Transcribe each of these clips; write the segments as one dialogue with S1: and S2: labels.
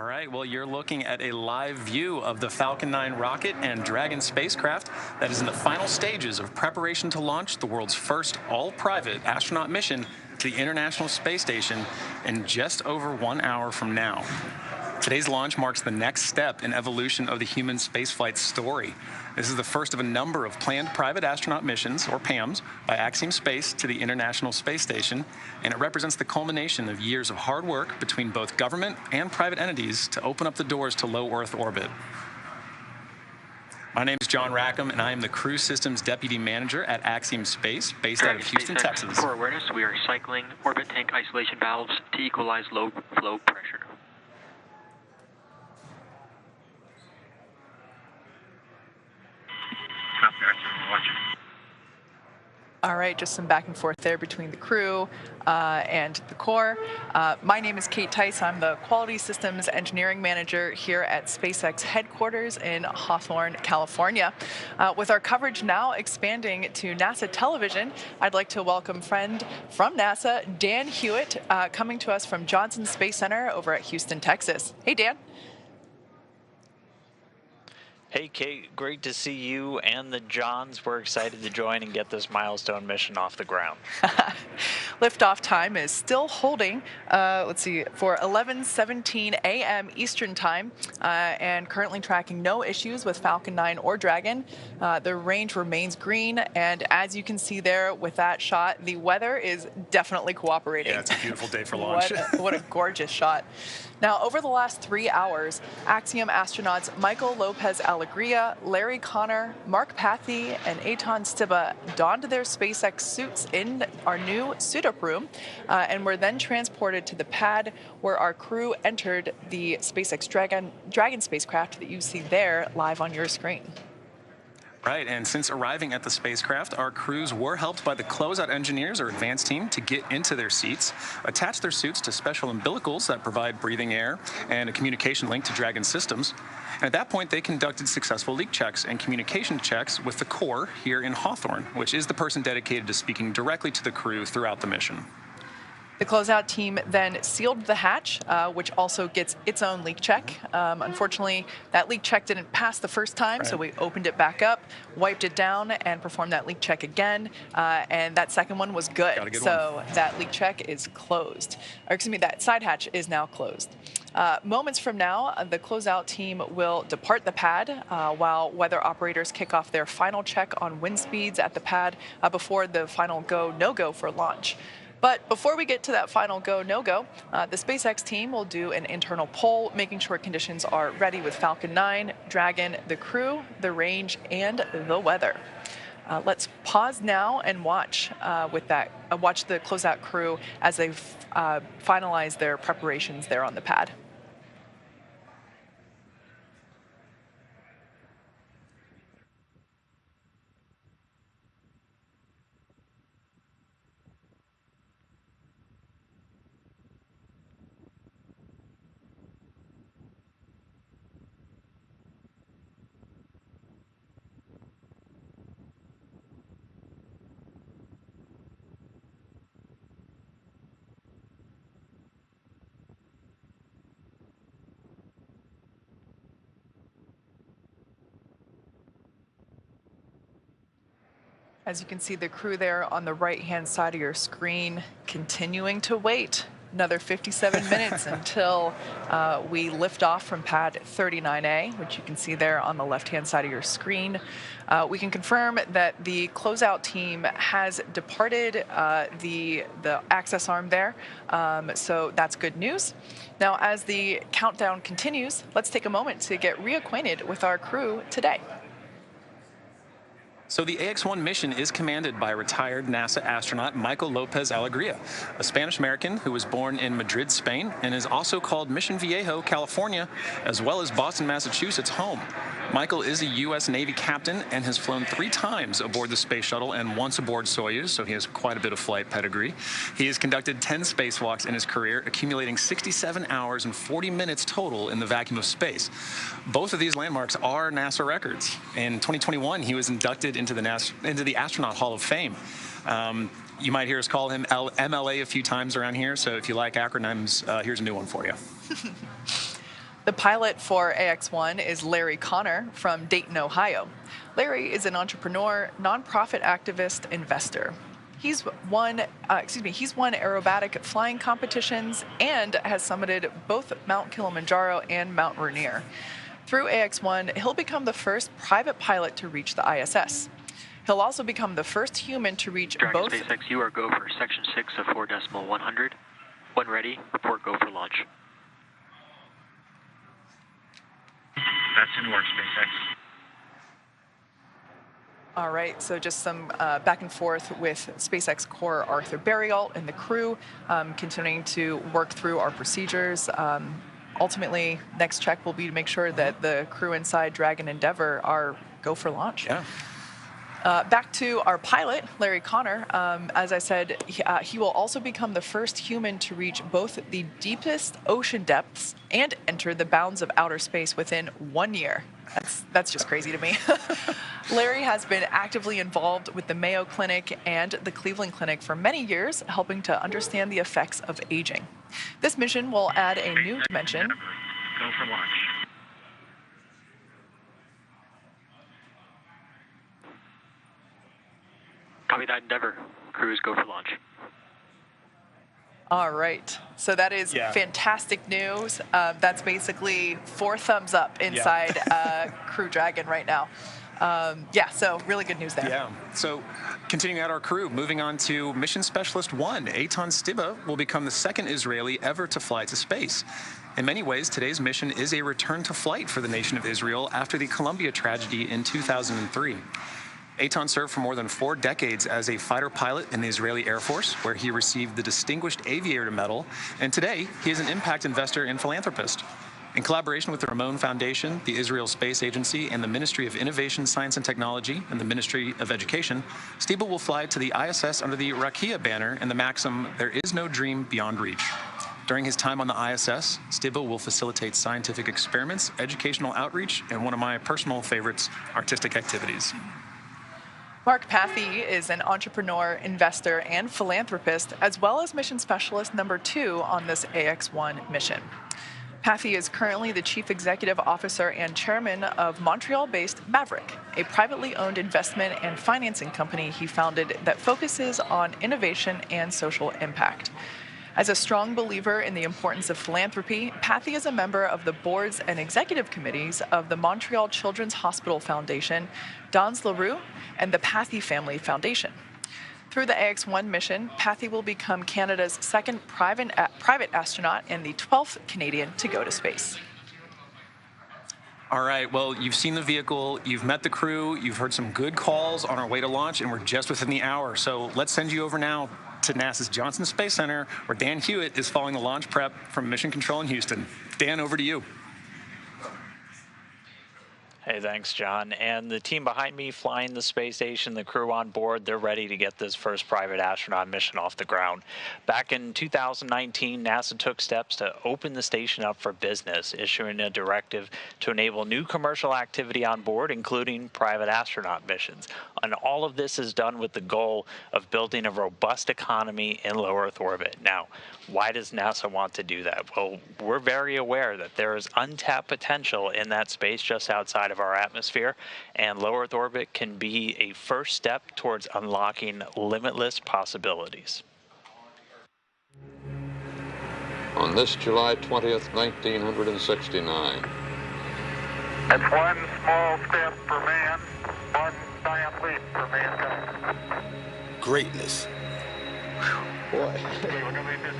S1: right, well, you're looking at a live view of the Falcon 9 rocket and Dragon spacecraft that is in the final stages of preparation to launch the world's first all-private astronaut mission to the International Space Station in just over 1 hour from now. Today's launch marks the next step in evolution of the human spaceflight story. This is the first of a number of planned private astronaut missions, or PAMs, by Axiom Space to the International Space Station, and it represents the culmination of years of hard work between both government and private entities to open up the doors to low Earth orbit. My name is John Rackham, and I am the Crew Systems Deputy Manager at Axiom Space, based out of Houston, Texas.
S2: For awareness, we are cycling orbit tank isolation valves to equalize low flow pressure.
S3: All right, just some back and forth there between the crew and the core. My name is Kate Tice. I'm the Quality Systems Engineering Manager here at SpaceX headquarters in Hawthorne, California. With our coverage now expanding to NASA television, I'd like to welcome friend from NASA, Dan Hewitt, coming to us from Johnson Space Center over at Houston, Texas. Hey, Dan.
S4: Hey, Kate, great to see you and the Johns. We're excited to join and get this milestone mission off the ground.
S3: Liftoff time is still holding, let's see, for 11:17 a.m. Eastern Time, and currently tracking no issues with Falcon 9 or Dragon. The range remains green, and as you can see there with that shot, the weather is definitely cooperating.
S1: Yeah, it's a beautiful day for launch.
S3: What a gorgeous shot. Now, over the last 3 hours, Axiom astronauts Michael Lopez Alegria, Larry Connor, Mark Pathy, and Eitan Stiba donned their SpaceX suits in our new suit-up room and were then transported to the pad where our crew entered the SpaceX Dragon spacecraft that you see there live on your screen.
S1: Right, and since arriving at the spacecraft, our crews were helped by the closeout engineers or advanced team to get into their seats, attach their suits to special umbilicals that provide breathing air and a communication link to Dragon systems. And at that point, they conducted successful leak checks and communication checks with the core here in Hawthorne, which is the person dedicated to speaking directly to the crew throughout the mission.
S3: The closeout team then sealed the hatch, which also gets its own leak check. Unfortunately, that leak check didn't pass the first time, so we opened it back up, wiped it down, and performed that leak check again. And that second one was good. So that leak check is closed. Or excuse me, that side hatch is now closed. Moments from now, the closeout team will depart the pad while weather operators kick off their final check on wind speeds at the pad before the final go, no-go for launch. But before we get to that final go, no-go, the SpaceX team will do an internal poll, making sure conditions are ready with Falcon 9, Dragon, the crew, the range, and the weather. Let's pause now and watch watch the closeout crew as they finalize their preparations there on the pad. As you can see, the crew there on the right-hand side of your screen continuing to wait another 57 minutes until we lift off from pad 39A, which you can see there on the left-hand side of your screen. We can confirm that the closeout team has departed the access arm there, so that's good news. Now, as the countdown continues, let's take a moment to get reacquainted with our crew today.
S1: So the AX-1 mission is commanded by retired NASA astronaut Michael Lopez Alegria, a Spanish-American who was born in Madrid, Spain, and is also called Mission Viejo, California, as well as Boston, Massachusetts home. Michael is a U.S. Navy captain and has flown 3 times aboard the space shuttle and once aboard Soyuz, so he has quite a bit of flight pedigree. He has conducted 10 spacewalks in his career, accumulating 67 hours and 40 minutes total in the vacuum of space. Both of these landmarks are NASA records. In 2021, he was inducted into the Astronaut Hall of Fame. You might hear us call him MLA a few times around here, so if you like acronyms, here's a new one for you.
S3: The pilot for AX-1 is Larry Connor from Dayton, Ohio. Larry is an entrepreneur, nonprofit activist, investor. He's won aerobatic flying competitions and has summited both Mount Kilimanjaro and Mount Rainier. Through AX-1, he'll become the first private pilot to reach the ISS. He'll also become the first human to reach both...
S2: SpaceX, you are go for section 6 of 4.100. When ready, report go for launch.
S5: That's in work, SpaceX.
S3: All right, so just some back and forth with SpaceX core Arthur Berrialt and the crew, continuing to work through our procedures. Ultimately, next check will be to make sure that the crew inside Dragon Endeavour are go for launch.
S1: Yeah.
S3: Back to our pilot, Larry Connor. As I said, he will also become the first human to reach both the deepest ocean depths and enter the bounds of outer space within 1 year. That's just crazy to me. Larry has been actively involved with the Mayo Clinic and the Cleveland Clinic for many years, helping to understand the effects of aging. This mission will add a new dimension.
S5: Go for launch.
S2: Copy that, Endeavour. Crews go for launch.
S3: All right. So that is fantastic news. That's basically 4 thumbs up inside Crew Dragon right now. So really good news there.
S1: Yeah. So continuing out our crew, moving on to Mission Specialist 1, Eitan Stiba will become the second Israeli ever to fly to space. In many ways, today's mission is a return to flight for the nation of Israel after the Columbia tragedy in 2003. Eitan served for more than 4 decades as a fighter pilot in the Israeli Air Force, where he received the Distinguished Aviator Medal, and today he is an impact investor and philanthropist. In collaboration with the Ramon Foundation, the Israel Space Agency, and the Ministry of Innovation, Science and Technology, and the Ministry of Education, Stiba will fly to the ISS under the Rakia banner and the maxim, "There is no dream beyond reach." During his time on the ISS, Stiba will facilitate scientific experiments, educational outreach, and one of my personal favorites, artistic activities.
S3: Mark Pathy is an entrepreneur, investor, and philanthropist, as well as mission specialist number 2 on this AX-1 mission. Pathy is currently the chief executive officer and chairman of Montreal-based Maverick, a privately owned investment and financing company he founded that focuses on innovation and social impact. As a strong believer in the importance of philanthropy, Pathy is a member of the boards and executive committees of the Montreal Children's Hospital Foundation, Dans LaRue, and the Pathy Family Foundation. Through the AX-1 mission, Pathy will become Canada's second private astronaut and the 12th Canadian to go to space.
S1: All right, well, you've seen the vehicle, you've met the crew, you've heard some good calls on our way to launch, and we're just within the hour. So let's send you over now to NASA's Johnson Space Center, where Dan Hewitt is following the launch prep from Mission Control in Houston. Dan, over to you.
S4: Hey, thanks, John. And the team behind me flying the space station, the crew on board, they're ready to get this first private astronaut mission off the ground. Back in 2019, NASA took steps to open the station up for business, issuing a directive to enable new commercial activity on board, including private astronaut missions. And all of this is done with the goal of building a robust economy in low Earth orbit. Now, why does NASA want to do that? Well, we're very aware that there is untapped potential in that space just outside of our atmosphere, and low Earth orbit can be a first step towards unlocking limitless possibilities.
S6: On this July 20th, 1969.
S7: It's one small step for man, one giant leap for mankind.
S8: Greatness
S7: Boy. Okay, we're gonna be busy.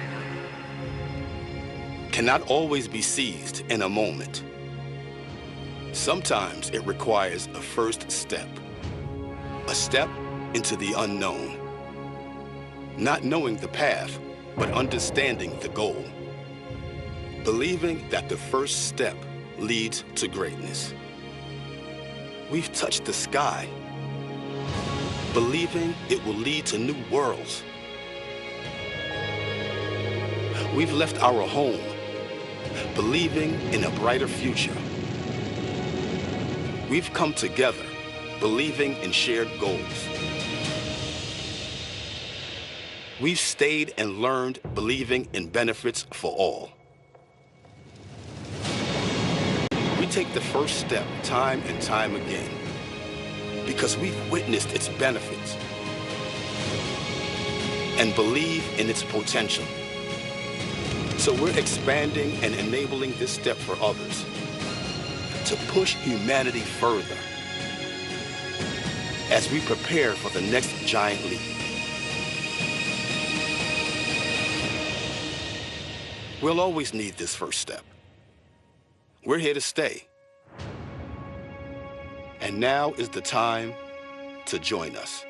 S8: cannot always be seized in a moment. Sometimes it requires a first step, a step into the unknown. Not knowing the path, but understanding the goal. Believing that the first step leads to greatness. We've touched the sky, believing it will lead to new worlds. We've left our home, believing in a brighter future. We've come together, believing in shared goals. We've stayed and learned, believing in benefits for all. take the first step time and time again because we've witnessed its benefits and believe in its potential. So we're expanding and enabling this step for others to push humanity further as we prepare for the next giant leap. We'll always need this first step. We're here to stay. And now is the time to join us.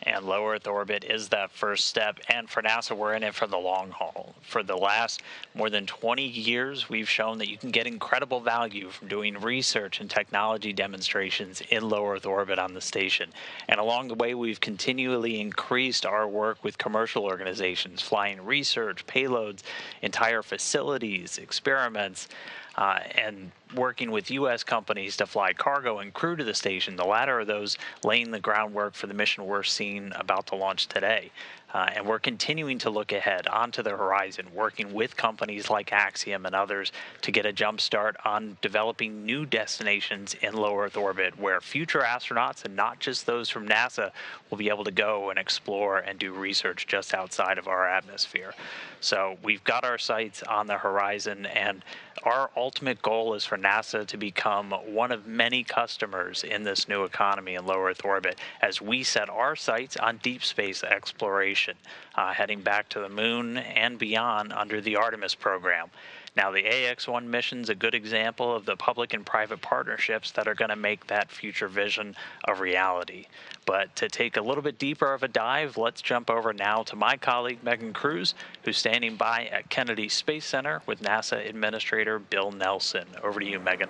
S4: And low Earth orbit is that first step. And for NASA, we're in it for the long haul. For the last more than 20 years, we've shown that you can get incredible value from doing research and technology demonstrations in low Earth orbit on the station. And along the way, we've continually increased our work with commercial organizations, flying research, payloads, entire facilities, experiments, and working with U.S. companies to fly cargo and crew to the station, the latter of those laying the groundwork for the mission we're seeing about to launch today. And we're continuing to look ahead onto the horizon, working with companies like Axiom and others to get a jump start on developing new destinations in low Earth orbit where future astronauts, and not just those from NASA, will be able to go and explore and do research just outside of our atmosphere. So we've got our sights on the horizon, and our ultimate goal is for NASA to become one of many customers in this new economy in low Earth orbit as we set our sights on deep space exploration, heading back to the moon and beyond under the Artemis program. Now, the AX-1 mission's a good example of the public and private partnerships that are going to make that future vision a reality. But to take a little bit deeper of a dive, let's jump over now to my colleague, Megan Cruz, who's standing by at Kennedy Space Center with NASA Administrator Bill Nelson. Over to you, Megan.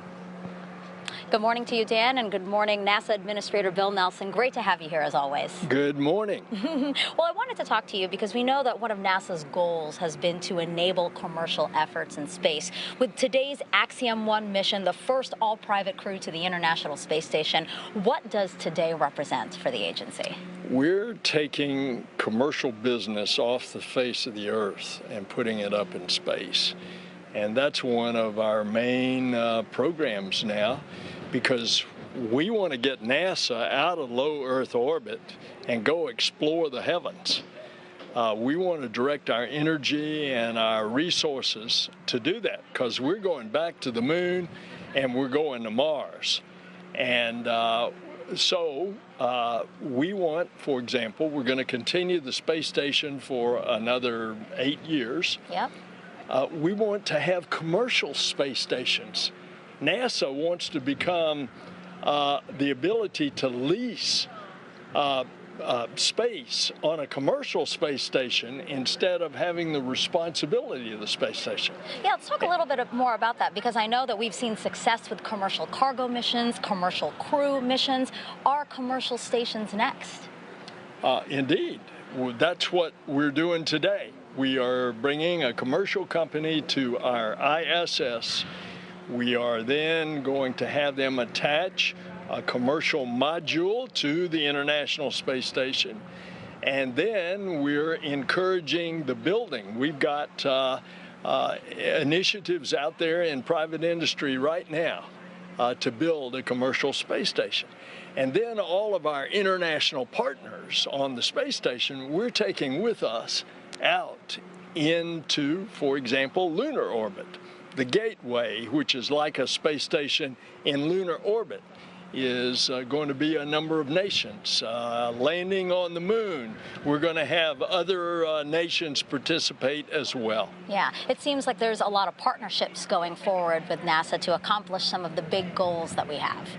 S9: Good morning to you, Dan, and good morning, NASA Administrator Bill Nelson. Great to have you here, as always.
S10: Good morning.
S9: Well, I wanted to talk to you because we know that one of NASA's goals has been to enable commercial efforts in space. With today's Axiom-1 mission, the first all-private crew to the International Space Station, what does today represent for the agency?
S10: We're taking commercial business off the face of the Earth and putting it up in space. And that's one of our main programs now, because we want to get NASA out of low Earth orbit and go explore the heavens. We want to direct our energy and our resources to do that, because we're going back to the moon and we're going to Mars. And so we want, for example, we're going to continue the space station for another 8 years.
S9: Yep.
S10: We want to have commercial space stations. NASA wants to become the ability to lease space on a commercial space station instead of having the responsibility of the space station.
S9: Yeah, let's talk a little bit more about that, because I know that we've seen success with commercial cargo missions, commercial crew missions. Are commercial stations next?
S10: Indeed. That's what we're doing today. We are bringing a commercial company to our ISS. We are then going to have them attach a commercial module to the International Space Station. And then we're encouraging the building. We've got initiatives out there in private industry right now to build a commercial space station. And then all of our international partners on the space station, we're taking with us out into, for example, lunar orbit. The Gateway, which is like a space station in lunar orbit, is going to be a number of nations landing on the moon. We're going to have other nations participate as well.
S9: Yeah, it seems like there's a lot of partnerships going forward with NASA to accomplish some of the big goals that we have.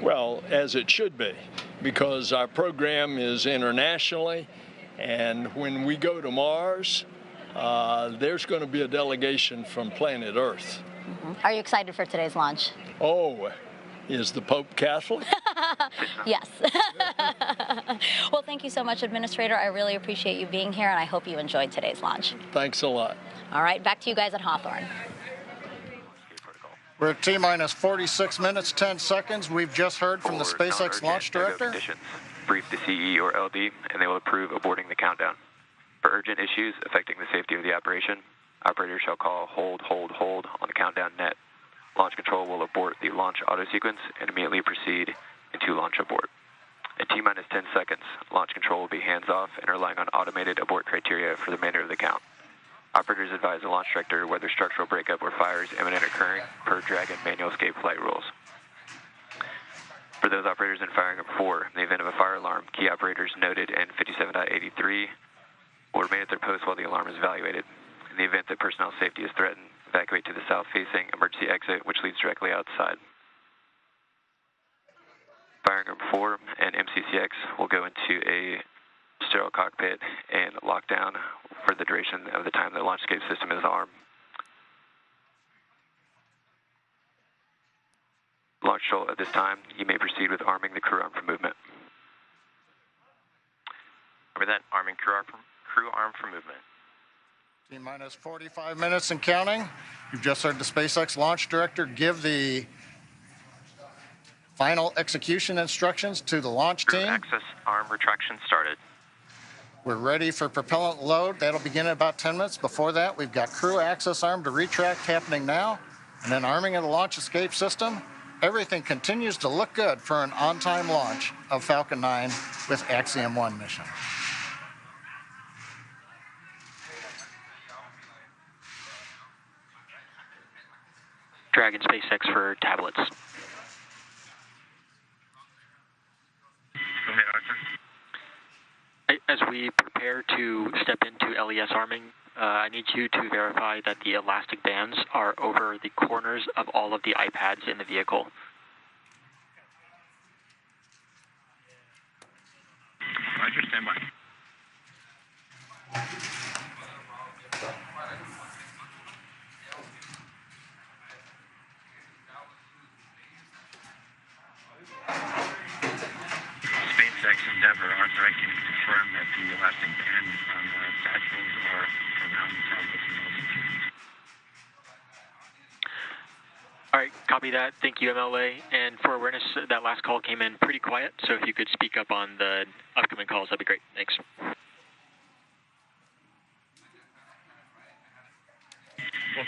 S10: Well, as it should be, because our program is internationally, and when we go to Mars, there's going to be a delegation from planet Earth.
S9: Are you excited for today's launch?
S10: Oh, is the Pope Catholic?
S9: Yes. Well, thank you so much, Administrator. I really appreciate you being here, and I hope you enjoyed today's launch.
S10: Thanks a lot.
S9: All right, back to you guys at Hawthorne.
S11: We're at T-minus 46 minutes, 10 seconds. We've just heard from the SpaceX launch director. brief the CE or LD, and they will approve aborting the countdown. For urgent issues affecting the safety of the operation, operators shall call hold, hold, hold on the countdown net. Launch control will abort the launch auto sequence and immediately proceed into launch abort. At T-minus 10 seconds, launch control will be hands-off and relying on automated abort criteria for the remainder of the count. Operators advise the launch director whether structural breakup or fire is imminent occurring per Dragon manual escape flight rules. For those operators in firing group 4, in the event of a fire alarm, key operators noted in 57.83 will remain at their post while the alarm is evaluated. In the event that personnel safety is threatened, evacuate to the south-facing emergency exit, which leads directly outside. Firing group 4 and MCCX will go into a sterile cockpit and lock down for the duration of the time the launch escape system is armed. Launch control at this time, you may proceed with arming the crew arm for movement.
S12: Over that, arming crew arm for movement.
S10: T-minus 45 minutes and counting. You've just heard the SpaceX launch director give the final execution instructions to the launch team.
S12: Crew access arm retraction started.
S10: We're ready for propellant load. That'll begin in about 10 minutes. Before that, we've got crew access arm to retract happening now, and then arming of the launch escape system. Everything continues to look good for an on-time launch of Falcon 9 with Axiom 1 mission.
S2: Dragon SpaceX for tablets.
S5: Go ahead, Arthur.
S2: As we prepare to step into LES arming, I need you to verify that the elastic bands are over the corners of all of the iPads in the vehicle.
S5: Roger, stand by. SpaceX Endeavor, Arthur, I can confirm that the elastic bands on the satchels are around the tablets and all the.
S2: All right, copy that. Thank you, MLA. And for awareness, that last call came in pretty quiet, so if you could speak up on the upcoming calls, that'd be great. Thanks.
S5: Okay.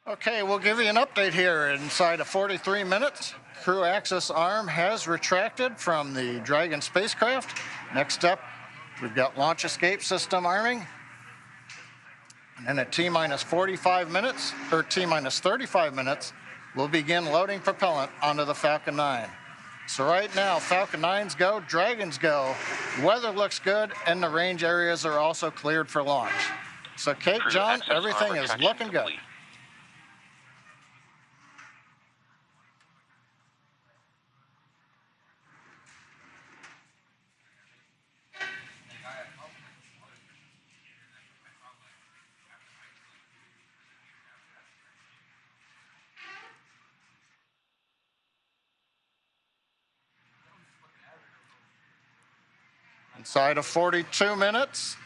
S10: Okay, we'll give you an update here. Inside of 43 minutes, crew access arm has retracted from the Dragon spacecraft. Next up, we've got launch escape system arming. And then at T-minus 45 minutes, or T-minus 35 minutes, we'll begin loading propellant onto the Falcon 9. So right now, Falcon 9s go, Dragons go. Weather looks good, and the range areas are also cleared for launch. So Kate, John, everything is looking good. Inside of 42 minutes,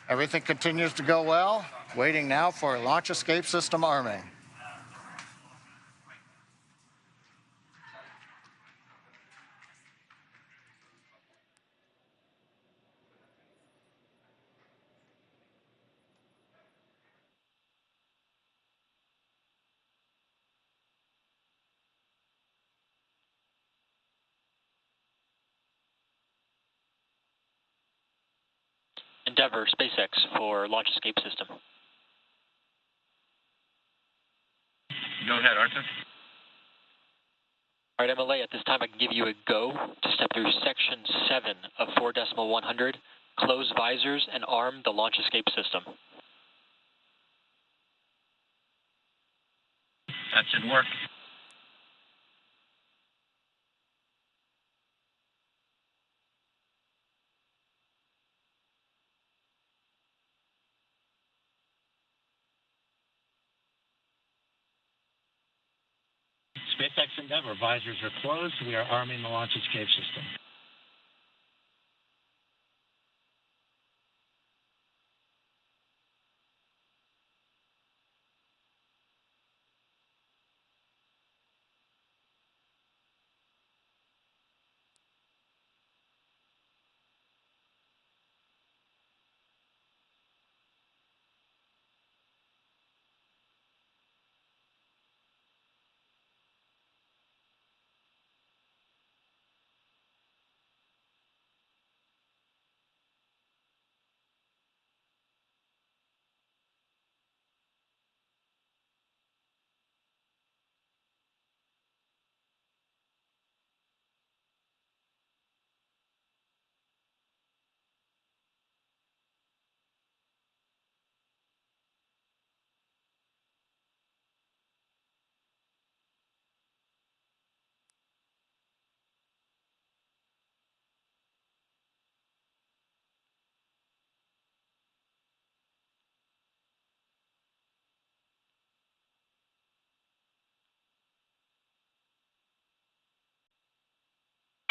S10: everything continues to go well. Waiting now for launch escape system arming.
S2: Endeavor, SpaceX for launch escape system.
S5: Go ahead, Arthur.
S2: All right, MLA, at this time I can give you a go to step through section 7 of 4.100, close visors and arm the launch escape system.
S5: That should work. SpaceX Endeavour visors are closed. We are arming the launch escape system.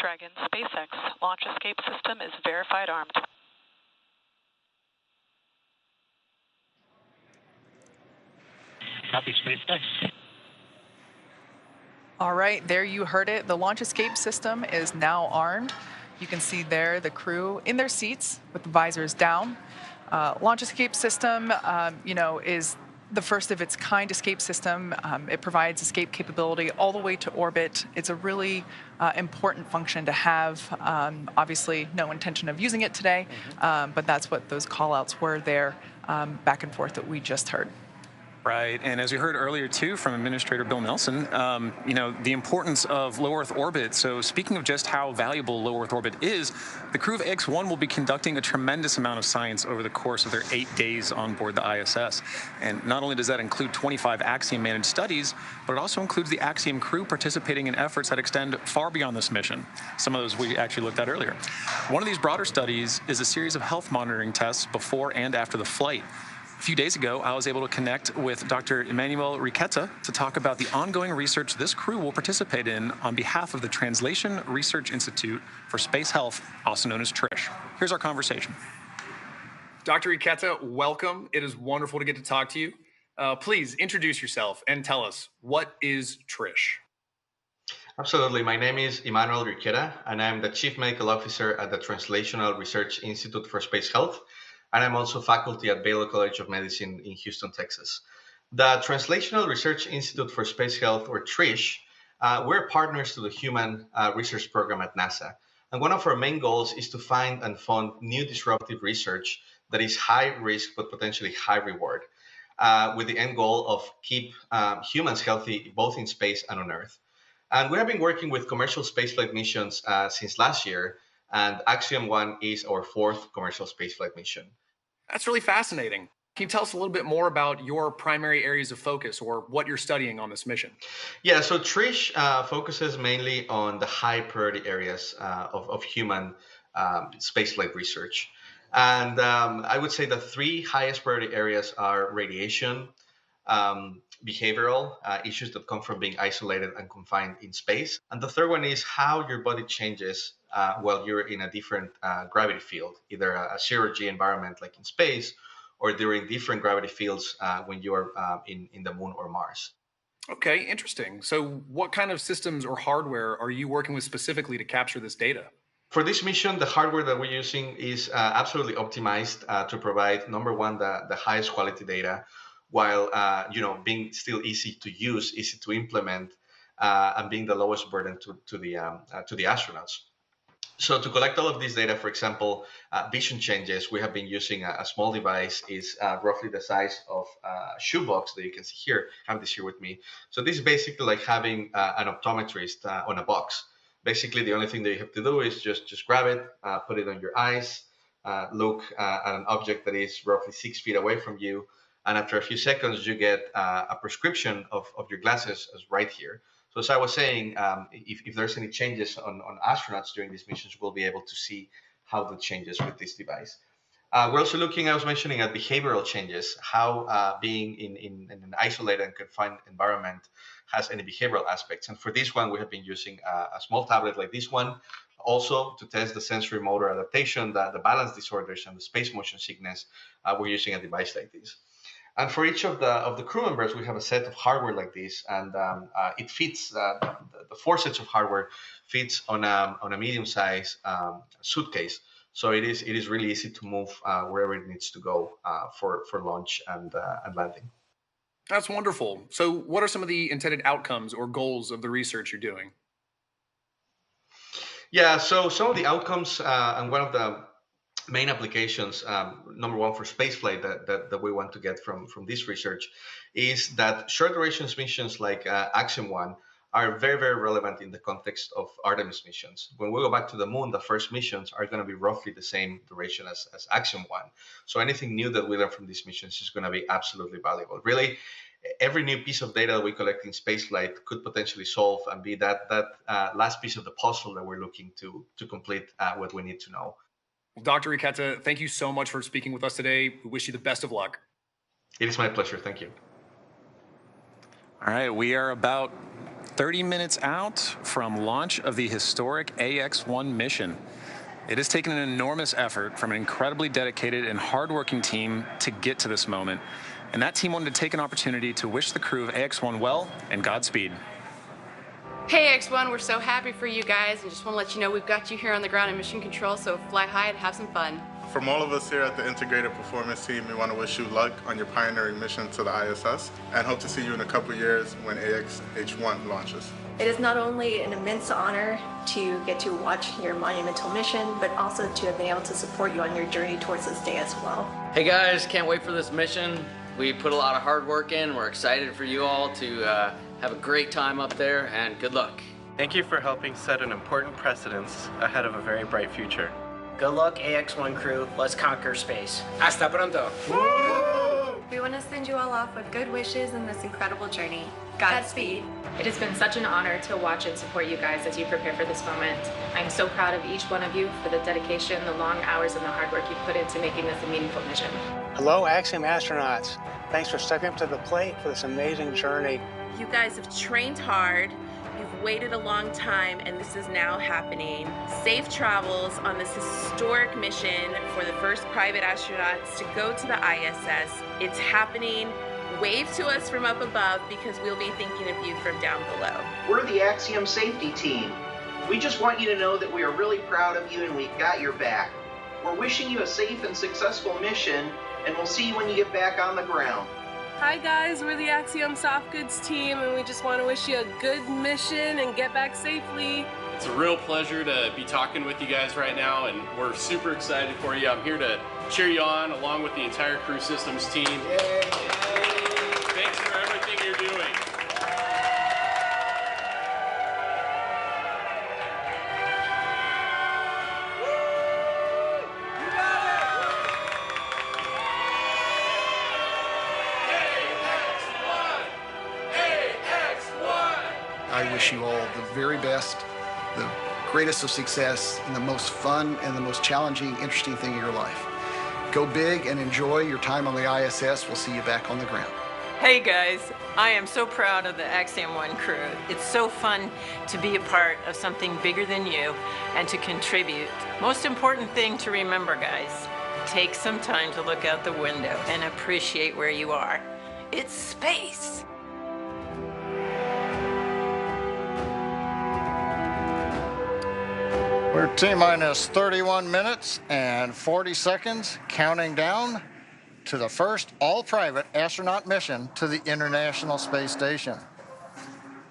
S13: Dragon SpaceX launch escape system is verified armed.
S5: Copy, SpaceX.
S3: All right, there you heard it. The launch escape system is now armed. You can see there the crew in their seats with the visors down. Launch escape system, is the first of its kind escape system. It provides escape capability all the way to orbit. It's a really important function to have. Obviously, no intention of using it today, but that's what those call-outs were there back and forth that we just heard.
S1: Right, and as we heard earlier too from Administrator Bill Nelson, the importance of low Earth orbit. So speaking of just how valuable low Earth orbit is, the crew of X-1 will be conducting a tremendous amount of science over the course of their 8 days on board the ISS. And not only does that include 25 Axiom managed studies, but it also includes the Axiom crew participating in efforts that extend far beyond this mission. Some of those we actually looked at earlier. One of these broader studies is a series of health monitoring tests before and after the flight. A few days ago, I was able to connect with Dr. Emmanuel Riqueta to talk about the ongoing research this crew will participate in on behalf of the Translation Research Institute for Space Health, also known as TRISH. Here's our conversation.
S14: Dr. Riqueta, welcome. It is wonderful to get to talk to you. Please introduce yourself and tell us, what is TRISH?
S15: Absolutely. My name is Emmanuel Riqueta, and I'm the Chief Medical Officer at the Translational Research Institute for Space Health. And I'm also faculty at Baylor College of Medicine in Houston, Texas. The Translational Research Institute for Space Health, or TRISH, we're partners to the Human Research Program at NASA. And one of our main goals is to find and fund new disruptive research that is high risk but potentially high reward, with the end goal of keep humans healthy both in space and on Earth. And we have been working with commercial spaceflight missions since last year, and Axiom 1 is our 4th commercial spaceflight mission.
S14: That's really fascinating. Can you tell us a little bit more about your primary areas of focus or what you're studying on this mission?
S15: Yeah, so TRISH focuses mainly on the high priority areas of human spaceflight research. And I would say the 3 highest priority areas are radiation, behavioral issues that come from being isolated and confined in space. And the third one is how your body changes while you're in a different gravity field, either a zero-G environment like in space, or during different gravity fields when you're in the moon or Mars.
S14: Okay, interesting. So what kind of systems or hardware are you working with specifically to capture this data?
S15: For this mission, the hardware that we're using is absolutely optimized to provide, number one, the highest quality data, while being still easy to use, easy to implement, and being the lowest burden to the astronauts. So to collect all of this data, for example, vision changes, we have been using a small device, is roughly the size of a shoebox that you can see here. I have this here with me. So this is basically like having an optometrist on a box. Basically, the only thing that you have to do is just grab it, put it on your eyes, look at an object that is roughly 6 feet away from you, And after a few seconds, you get a prescription of your glasses as right here. So as I was saying, if there's any changes on astronauts during these missions, we'll be able to see how that changes with this device. We're also looking, I was mentioning, at behavioral changes, how being in an isolated and confined environment has any behavioral aspects. And for this one, we have been using a small tablet like this one, also to test the sensory motor adaptation, the balance disorders, and the space motion sickness. We're using a device like this. And for each of the crew members, we have a set of hardware like this, and it fits. The 4 sets of hardware fits on a medium-sized suitcase. So it is really easy to move wherever it needs to go for launch and landing.
S14: That's wonderful. So what are some of the intended outcomes or goals of the research you're doing?
S15: Yeah, so some of the outcomes and one of the main applications, number one for spaceflight that we want to get from this research is that short duration missions like Axiom 1 are very, very relevant in the context of Artemis missions. When we go back to the moon, the first missions are going to be roughly the same duration as Axiom 1. So anything new that we learn from these missions is going to be absolutely valuable. Really, every new piece of data that we collect in spaceflight could potentially solve and be that last piece of the puzzle that we're looking to complete what we need to know.
S14: Well, Dr. Riqueta, thank you so much for speaking with us today. We wish you the best of luck.
S15: It is my pleasure. Thank you.
S1: All right, we are about 30 minutes out from launch of the historic AX-1 mission. It has taken an enormous effort from an incredibly dedicated and hardworking team to get to this moment. And that team wanted to take an opportunity to wish the crew of AX-1 well and Godspeed.
S16: Hey AX-1, we're so happy for you guys and just want to let you know we've got you here on the ground in mission control, so fly high and have some fun.
S17: From all of us here at the Integrated Performance Team, we want to wish you luck on your pioneering mission to the ISS and hope to see you in a couple years when AX-H1 launches.
S18: It is not only an immense honor to get to watch your monumental mission, but also to have been able to support you on your journey towards this day as well.
S19: Hey guys, can't wait for this mission. We put a lot of hard work in. We're excited for you all to have a great time up there, and good luck.
S20: Thank you for helping set an important precedence ahead of a very bright future.
S21: Good luck, AX-1 crew. Let's conquer space.
S22: Hasta pronto.
S23: Woo! We want to send you all off with good wishes in this incredible journey. Godspeed.
S24: It has been such an honor to watch and support you guys as you prepare for this moment. I'm so proud of each one of you for the dedication, the long hours, and the hard work you've put into making this a meaningful mission.
S22: Hello, Axiom astronauts. Thanks for stepping up to the plate for this amazing journey.
S25: You guys have trained hard. You've waited a long time, and this is now happening. Safe travels on this historic mission for the first private astronauts to go to the ISS. It's happening. Wave to us from up above because we'll be thinking of you from down below.
S26: We're the Axiom safety team. We just want you to know that we are really proud of you and we've got your back. We're wishing you a safe and successful mission, and we'll see you when you get back on the ground.
S27: Hi guys, we're the Axiom Soft Goods team, and we just want to wish you a good mission and get back safely.
S28: It's a real pleasure to be talking with you guys right now, and we're super excited for you. I'm here to cheer you on along with the entire Crew Systems team. Yay. Thanks for everything you're doing.
S29: I wish you all the very best, the greatest of success, and the most fun and the most challenging, interesting thing in your life. Go big and enjoy your time on the ISS. We'll see you back on the ground.
S30: Hey guys, I am so proud of the Axiom 1 crew. It's so fun to be a part of something bigger than you and to contribute. Most important thing to remember, guys, take some time to look out the window and appreciate where you are. It's space.
S31: We're T-minus 31 minutes and 40 seconds, counting down to the first all-private astronaut mission to the International Space Station.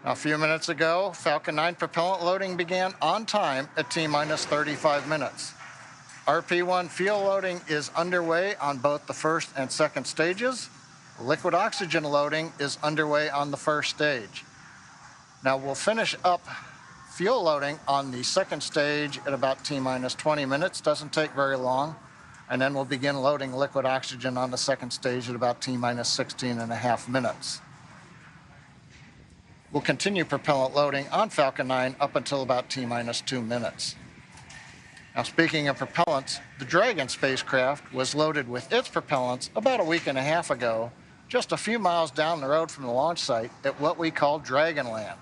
S31: Now, a few minutes ago, Falcon 9 propellant loading began on time at T-minus 35 minutes. RP-1 fuel loading is underway on both the first and second stages. Liquid oxygen loading is underway on the first stage. Now, we'll finish up fuel loading on the second stage at about T-minus 20 minutes. Doesn't take very long. and then we'll begin loading liquid oxygen on the second stage at about T-minus 16.5 minutes. We'll continue propellant loading on Falcon 9 up until about T-minus 2 minutes. Now, speaking of propellants, the Dragon spacecraft was loaded with its propellants about a week and a half ago, just a few miles down the road from the launch site at what we call Dragonland.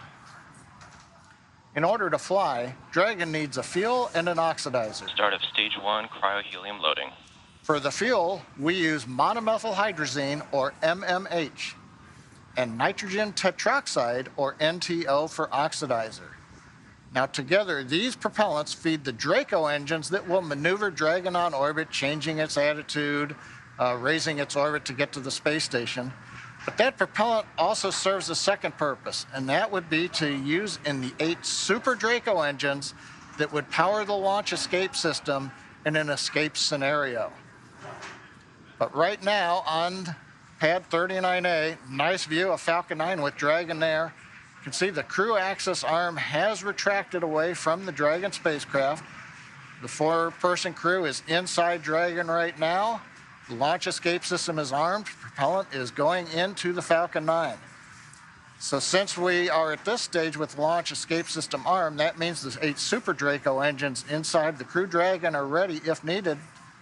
S31: In order to fly, Dragon needs a fuel and an oxidizer.
S2: Start of stage 1 cryohelium loading.
S31: For the fuel, we use monomethylhydrazine, or MMH, and nitrogen tetroxide, or NTO, for oxidizer. Now together, these propellants feed the Draco engines that will maneuver Dragon on orbit, changing its attitude, raising its orbit to get to the space station. But that propellant also serves a second purpose, and that would be to use in the 8 Super Draco engines that would power the launch escape system in an escape scenario. But right now on pad 39A, nice view of Falcon 9 with Dragon there. You can see the crew access arm has retracted away from the Dragon spacecraft. The 4-person crew is inside Dragon right now. The launch escape system is armed. Propellant is going into the Falcon 9. So since we are at this stage with the launch escape system armed, that means the 8 Super Draco engines inside the Crew Dragon are ready, if needed,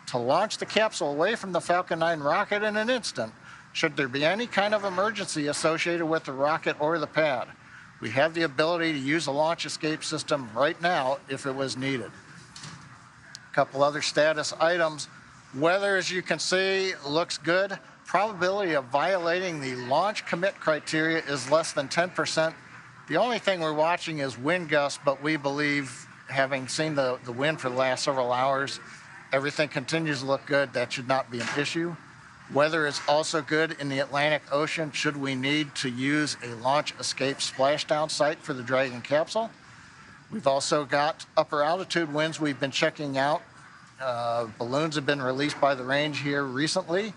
S31: to launch the capsule away from the Falcon 9 rocket in an instant, should there be any kind of emergency associated with the rocket or the pad. We have the ability to use a launch escape system right now if it was needed. A couple other status items. Weather, as you can see, looks good. Probability of violating the launch commit criteria is less than 10%. The only thing we're watching is wind gusts, but we believe, having seen the wind for the last several hours, everything continues to look good. That should not be an issue. Weather is also good in the Atlantic Ocean should we need to use a launch escape splashdown site for the Dragon capsule. We've also got upper altitude winds we've been checking out. Balloons have been released by the range here recently.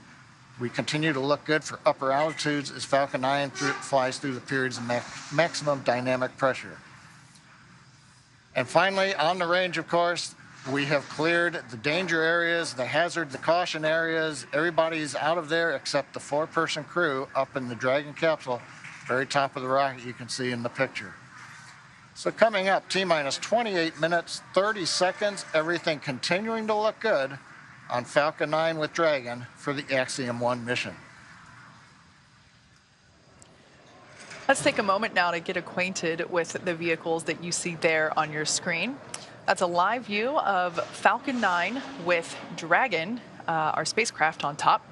S31: We continue to look good for upper altitudes as Falcon 9 flies through the periods of maximum dynamic pressure. And finally, on the range, of course, we have cleared the danger areas, the hazard, the caution areas. Everybody's out of there except the 4-person crew up in the Dragon capsule, very top of the rocket you can see in the picture. So coming up, T-minus 28 minutes, 30 seconds, everything continuing to look good on Falcon 9 with Dragon for the Axiom 1 mission.
S3: Let's take a moment now to get acquainted with the vehicles that you see there on your screen. That's a live view of Falcon 9 with Dragon, our spacecraft on top.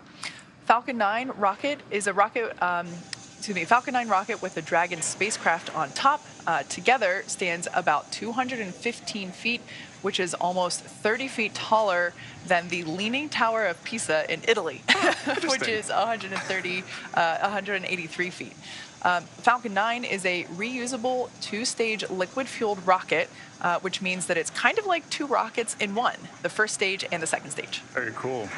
S3: Falcon 9 rocket is a rocket, Falcon 9 rocket with the Dragon spacecraft on top together stands about 215 feet, which is almost 30 feet taller than the Leaning Tower of Pisa in Italy, which is 183 feet. Falcon 9 is a reusable 2-stage liquid-fueled rocket, which means that it's kind of like 2 rockets in one, the first stage and the second stage.
S1: Very cool.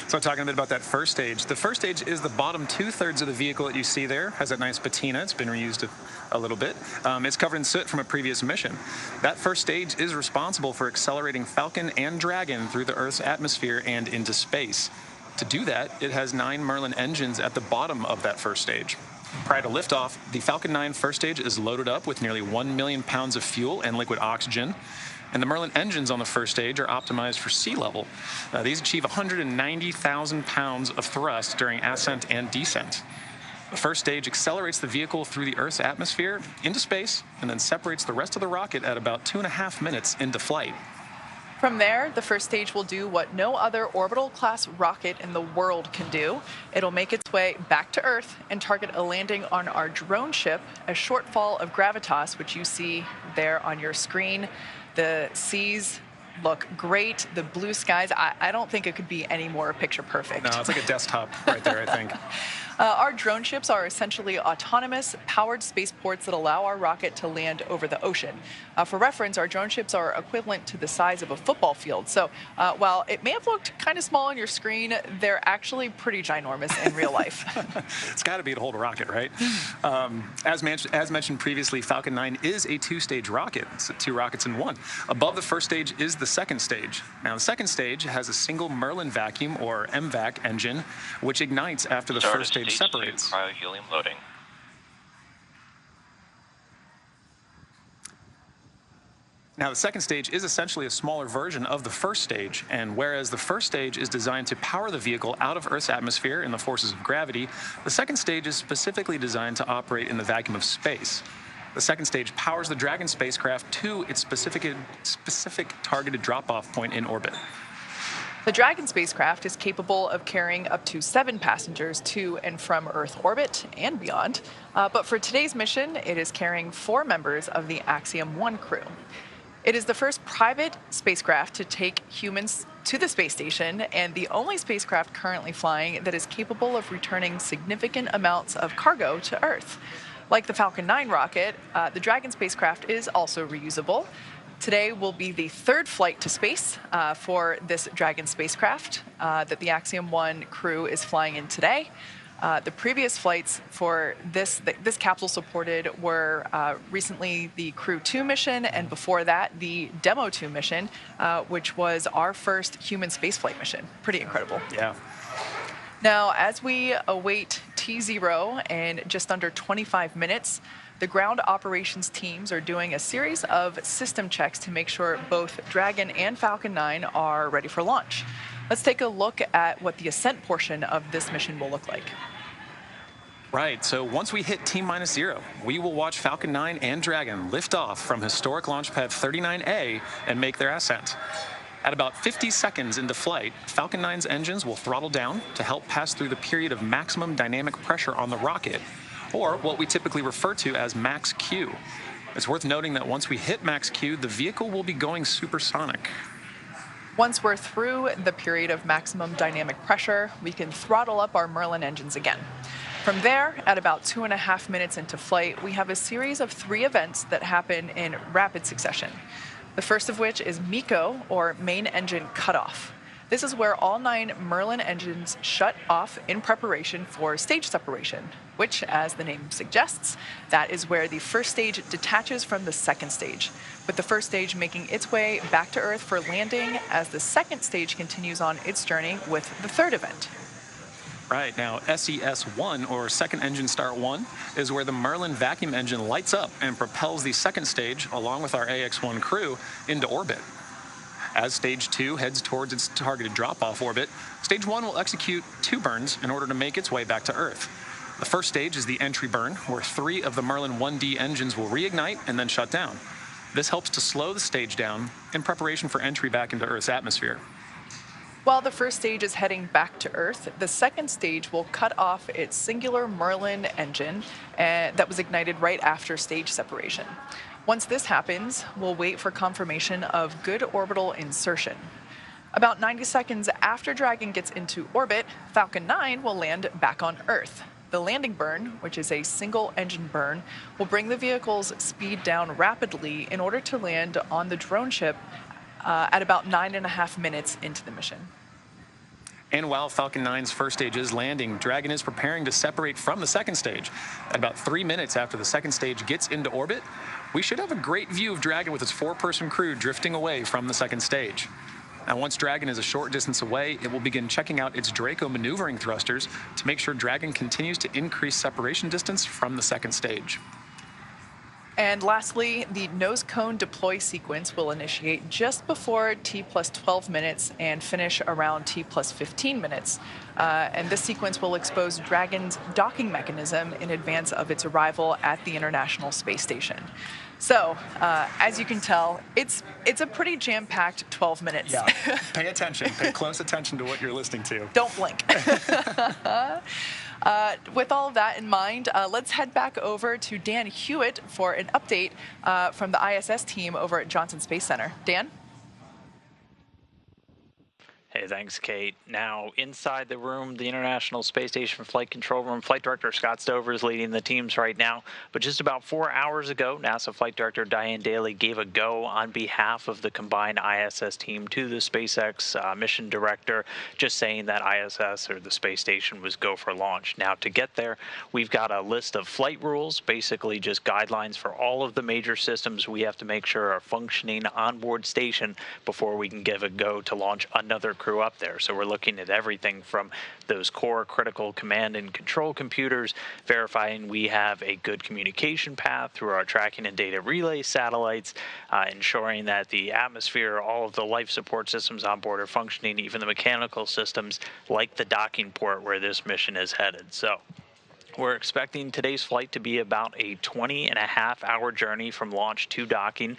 S1: So talking a bit about that first stage. The first stage is the bottom 2/3 of the vehicle that you see there. Has that nice patina. It's been reused a little bit. It's covered in soot from a previous mission. That first stage is responsible for accelerating Falcon and Dragon through the Earth's atmosphere and into space. To do that, it has 9 Merlin engines at the bottom of that first stage. Prior to liftoff, the Falcon 9 first stage is loaded up with nearly 1 million pounds of fuel and liquid oxygen. And the Merlin engines on the first stage are optimized for sea level. These achieve 190,000 pounds of thrust during ascent and descent. The first stage accelerates the vehicle through the Earth's atmosphere into space and then separates the rest of the rocket at about 2.5 minutes into flight.
S3: From there, the first stage will do what no other orbital-class rocket in the world can do. It'll make its way back to Earth and target a landing on our drone ship, a shortfall of gravitas, which you see there on your screen. The seas look great. The blue skies, I don't think it could be any more picture perfect.
S1: No, it's like a desktop right there, I think.
S3: Our drone ships are essentially autonomous, powered spaceports that allow our rocket to land over the ocean. For reference, our drone ships are equivalent to the size of a football field. So while it may have looked kind of small on your screen, they're actually pretty ginormous in real life.
S1: It's got to be to hold a rocket, right? As mentioned previously, Falcon 9 is a 2-stage rocket. It's 2 rockets in one. Above the first stage is the second stage. Now, the second stage has a single Merlin vacuum, or MVAC, engine, which ignites after the first stage separates.
S2: Cryo helium loading.
S1: Now, the second stage is essentially a smaller version of the first stage, and whereas the first stage is designed to power the vehicle out of Earth's atmosphere and the forces of gravity, the second stage is specifically designed to operate in the vacuum of space. The second stage powers the Dragon spacecraft to its specific targeted drop-off point in orbit.
S3: The Dragon spacecraft is capable of carrying up to 7 passengers to and from Earth orbit and beyond, but for today's mission, it is carrying 4 members of the Axiom 1 crew. It is the first private spacecraft to take humans to the space station and the only spacecraft currently flying that is capable of returning significant amounts of cargo to Earth. Like the Falcon 9 rocket, the Dragon spacecraft is also reusable. Today will be the 3rd flight to space for this Dragon spacecraft that the Axiom 1 crew is flying in today. The previous flights for this capsule supported were recently the Crew 2 mission, and before that, the Demo 2 mission, which was our first human spaceflight mission. Pretty incredible.
S1: Yeah.
S3: Now, as we await T0 in just under 25 minutes, the ground operations teams are doing a series of system checks to make sure both Dragon and Falcon 9 are ready for launch. Let's take a look at what the ascent portion of this mission will look like.
S1: Right, so once we hit T-0, we will watch Falcon 9 and Dragon lift off from historic launch pad 39A and make their ascent. At about 50 seconds into flight, Falcon 9's engines will throttle down to help pass through the period of maximum dynamic pressure on the rocket, or what we typically refer to as max Q. It's worth noting that once we hit max Q, the vehicle will be going supersonic.
S3: Once we're through the period of maximum dynamic pressure, we can throttle up our Merlin engines again. From there, at about 2.5 minutes into flight, we have a series of 3 events that happen in rapid succession. The first of which is MECO, or main engine cutoff. This is where all 9 Merlin engines shut off in preparation for stage separation, which, as the name suggests, that is where the first stage detaches from the second stage, with the first stage making its way back to Earth for landing as the second stage continues on its journey with the 3rd event.
S1: Right, now SES-1, or Second Engine Start 1, is where the Merlin vacuum engine lights up and propels the second stage, along with our AX-1 crew, into orbit. As Stage 2 heads towards its targeted drop-off orbit, Stage 1 will execute 2 burns in order to make its way back to Earth. The first stage is the entry burn, where 3 of the Merlin 1D engines will reignite and then shut down. This helps to slow the stage down in preparation for entry back into Earth's atmosphere.
S3: While the first stage is heading back to Earth, the second stage will cut off its singular Merlin engine that was ignited right after stage separation. Once this happens, we'll wait for confirmation of good orbital insertion. About 90 seconds after Dragon gets into orbit, Falcon 9 will land back on Earth. The landing burn, which is a single engine burn, will bring the vehicle's speed down rapidly in order to land on the drone ship at about 9.5 minutes into the mission.
S1: And while Falcon 9's first stage is landing, Dragon is preparing to separate from the second stage. At about 3 minutes after the second stage gets into orbit, we should have a great view of Dragon with its 4-person crew drifting away from the second stage. Now, once Dragon is a short distance away, it will begin checking out its Draco maneuvering thrusters to make sure Dragon continues to increase separation distance from the second stage.
S3: And lastly, the nose cone deploy sequence will initiate just before T+12 minutes and finish around T+15 minutes. And this sequence will expose Dragon's docking mechanism in advance of its arrival at the International Space Station. So, as you can tell, it's a pretty jam-packed 12 minutes.
S1: Yeah, pay attention. Pay close attention to what you're listening to.
S3: Don't blink. With all of that in mind, let's head back over to Dan Hewitt for an update from the ISS team over at Johnson Space Center. Dan?
S4: Hey, thanks, Kate. Now, inside the room, the International Space Station Flight Control Room, Flight Director Scott Stover is leading the teams right now. But just about 4 hours ago, NASA Flight Director Diane Daly gave a go on behalf of the combined ISS team to the SpaceX mission director, just saying that ISS, or the space station, was go for launch. Now, to get there, we've got a list of flight rules, basically just guidelines for all of the major systems we have to make sure are functioning on board station before we can give a go to launch another crew up there. So we're looking at everything from those core critical command and control computers, verifying we have a good communication path through our tracking and data relay satellites, ensuring that the atmosphere, all of the life support systems on board are functioning, even the mechanical systems like the docking port where this mission is headed. So we're expecting today's flight to be about a 20.5-hour journey from launch to docking,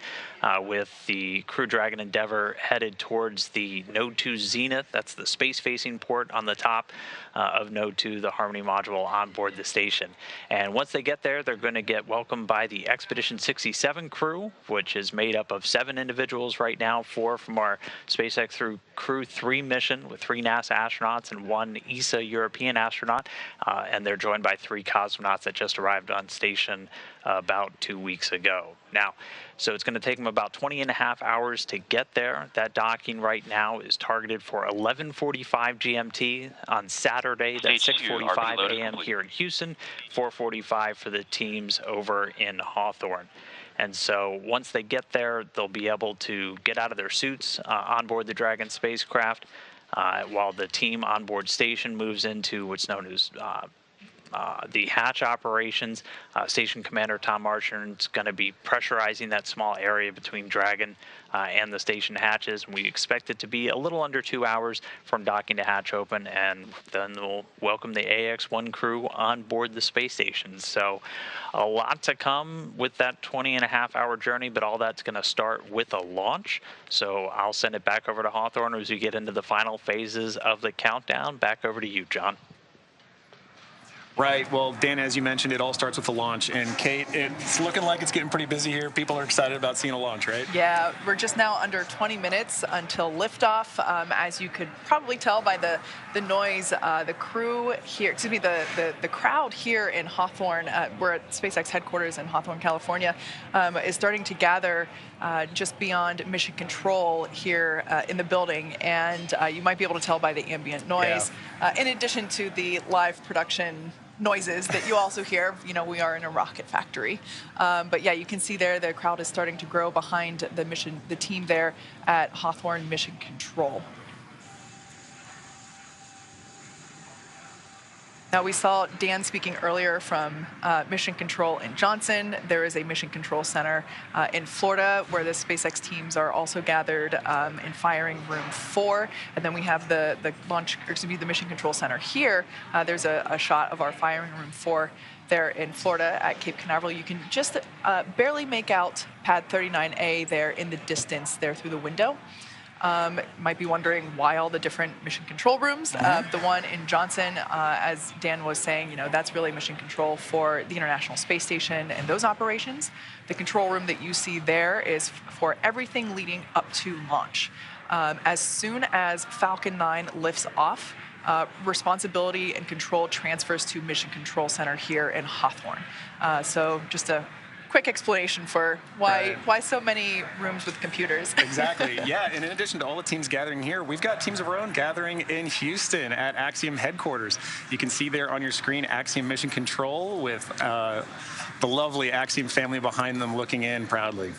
S4: with the Crew Dragon Endeavour headed towards the Node 2 Zenith. That's the space-facing port on the top of Node 2, the Harmony module on board the station. And once they get there, they're going to get welcomed by the Expedition 67 crew, which is made up of 7 individuals right now, 4 from our SpaceX through Crew 3 mission with 3 NASA astronauts and 1 ESA European astronaut, and they're joined by 3 cosmonauts that just arrived on station about 2 weeks ago. Now, so it's going to take them about 20.5 hours to get there. That docking right now is targeted for 11:45 GMT on Saturday. That's 6:45 a.m. here in Houston, 4:45 for the teams over in Hawthorne. And so once they get there, they'll be able to get out of their suits on board the Dragon spacecraft, while the team on board station moves into what's known as the hatch operations. Station Commander Tom Marchand is going to be pressurizing that small area between Dragon and the station hatches, and we expect it to be a little under 2 hours from docking to hatch open, and then we'll welcome the AX-1 crew on board the space station. So a lot to come with that 20.5-hour journey, but all that's going to start with a launch. So I'll send it back over to Hawthorne as we get into the final phases of the countdown. Back over to you, John.
S1: Right. Well, Dan, as you mentioned, it all starts with the launch. And Kate, it's looking like it's getting pretty busy here. People are excited about seeing a launch, right?
S3: Yeah, we're just now under 20 minutes until liftoff. As you could probably tell by the noise, the crew here, excuse me, the crowd here in Hawthorne, we're at SpaceX headquarters in Hawthorne, California, is starting to gather just beyond mission control here in the building. And you might be able to tell by the ambient noise, in addition to the live production noises that you also hear. You know, we are in a rocket factory. But yeah, you can see there the crowd is starting to grow behind the team there at Hawthorne Mission Control. Now, we saw Dan speaking earlier from Mission Control in Johnson. There is a Mission Control Center in Florida where the SpaceX teams are also gathered in firing room 4. And then we have the Mission Control Center here. There's a shot of our firing room 4 there in Florida at Cape Canaveral. You can just barely make out pad 39A there in the distance there through the window. Might be wondering why all the different mission control rooms. The one in Johnson, as Dan was saying, you know, that's really mission control for the International Space Station and those operations. The control room that you see there is for everything leading up to launch. As soon as Falcon 9 lifts off, responsibility and control transfers to Mission Control Center here in Hawthorne. So just a quick explanation for why so many rooms with computers.
S1: Exactly. Yeah, and in addition to all the teams gathering here, we've got teams of our own gathering in Houston at Axiom headquarters. You can see there on your screen Axiom Mission Control with the lovely Axiom family behind them looking in proudly.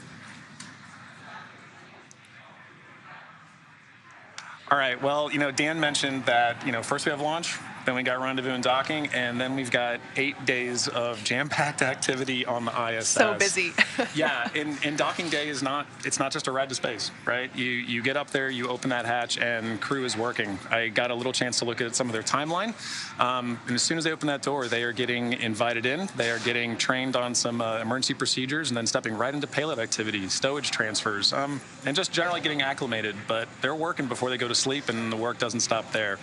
S1: All right, well, you know, Dan mentioned that, you know, first we have launch, then we got rendezvous and docking, and then we've got 8 days of jam-packed activity on the ISS.
S3: So busy.
S1: Yeah, and docking day is it's not just a ride to space, right? You get up there, you open that hatch, and crew is working. I got a little chance to look at some of their timeline, and as soon as they open that door, they are getting invited in, they are getting trained on some emergency procedures, and then stepping right into payload activities, stowage transfers, and just generally getting acclimated, but they're working before they go to sleep, and the work doesn't stop there.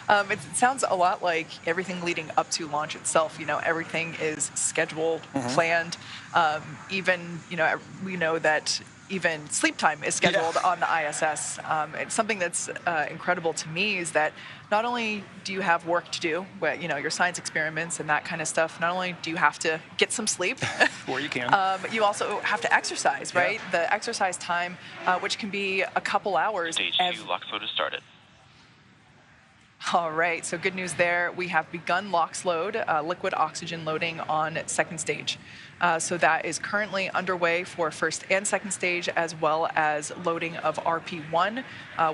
S3: It sounds a lot like everything leading up to launch itself. You know, everything is scheduled, planned. Even, you know, we know that even sleep time is scheduled on the ISS. It's something that's incredible to me is that not only do you have work to do, you know, your science experiments and that kind of stuff, not only do you have to get some sleep,
S1: or you can,
S3: you also have to exercise, right? The exercise time, which can be a couple hours.
S2: Stage 2 LOX load has started.
S3: All right, so good news there. We have begun LOX load, liquid oxygen loading on second stage. So that is currently underway for first and second stage, as well as loading of RP1,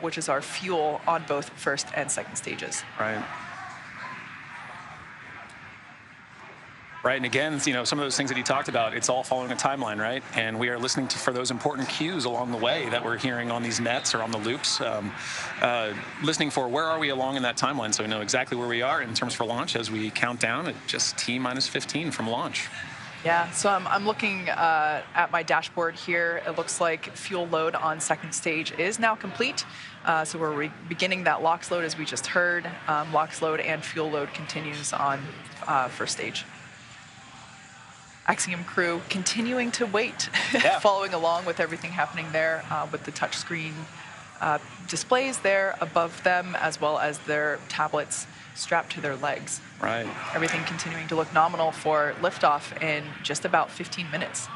S3: which is our fuel on both first and second stages.
S1: Right. Right, and again, you know, some of those things that he talked about, it's all following a timeline, right? And we are listening for those important cues along the way that we're hearing on these nets or on the loops, listening for where are we along in that timeline so we know exactly where we are in terms for launch as we count down at just T-minus 15 from launch.
S3: Yeah, so I'm looking at my dashboard here. It looks like fuel load on second stage is now complete. So we're beginning that LOX load as we just heard. LOX load and fuel load continues on first stage. Axiom crew continuing to wait, following along with everything happening there with the touchscreen displays there above them, as well as their tablets strapped to their legs.
S1: Right.
S3: Everything continuing to look nominal for liftoff in just about 15 minutes.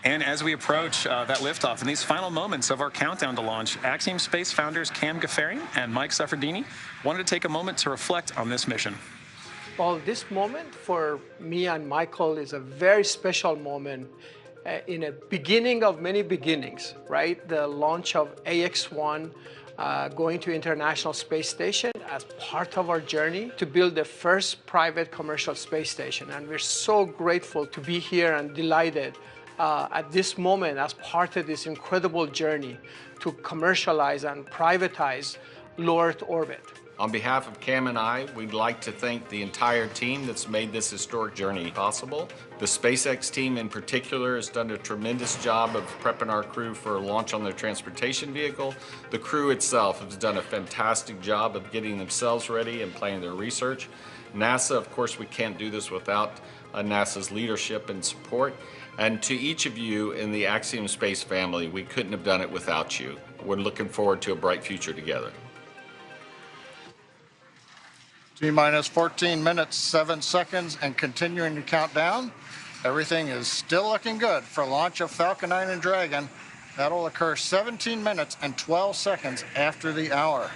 S1: And as we approach that liftoff, in these final moments of our countdown to launch, Axiom Space founders Cam Gaffarian and Mike Suffredini wanted to take a moment to reflect on this mission.
S5: Well, this moment for me and Michael is a very special moment in a beginning of many beginnings, right? The launch of AX-1 going to International Space Station as part of our journey to build the first private commercial space station. And we're so grateful to be here and delighted at this moment as part of this incredible journey to commercialize and privatize low Earth orbit.
S6: On behalf of Cam and I, we'd like to thank the entire team that's made this historic journey possible. The SpaceX team in particular has done a tremendous job of prepping our crew for a launch on their transportation vehicle. The crew itself has done a fantastic job of getting themselves ready and planning their research. NASA, of course, we can't do this without NASA's leadership and support. And to each of you in the Axiom Space family, we couldn't have done it without you. We're looking forward to a bright future together.
S31: T-minus 14 minutes, 7 seconds, and continuing to count down. Everything is still looking good for launch of Falcon 9 and Dragon. That'll occur 17 minutes and 12 seconds after the hour.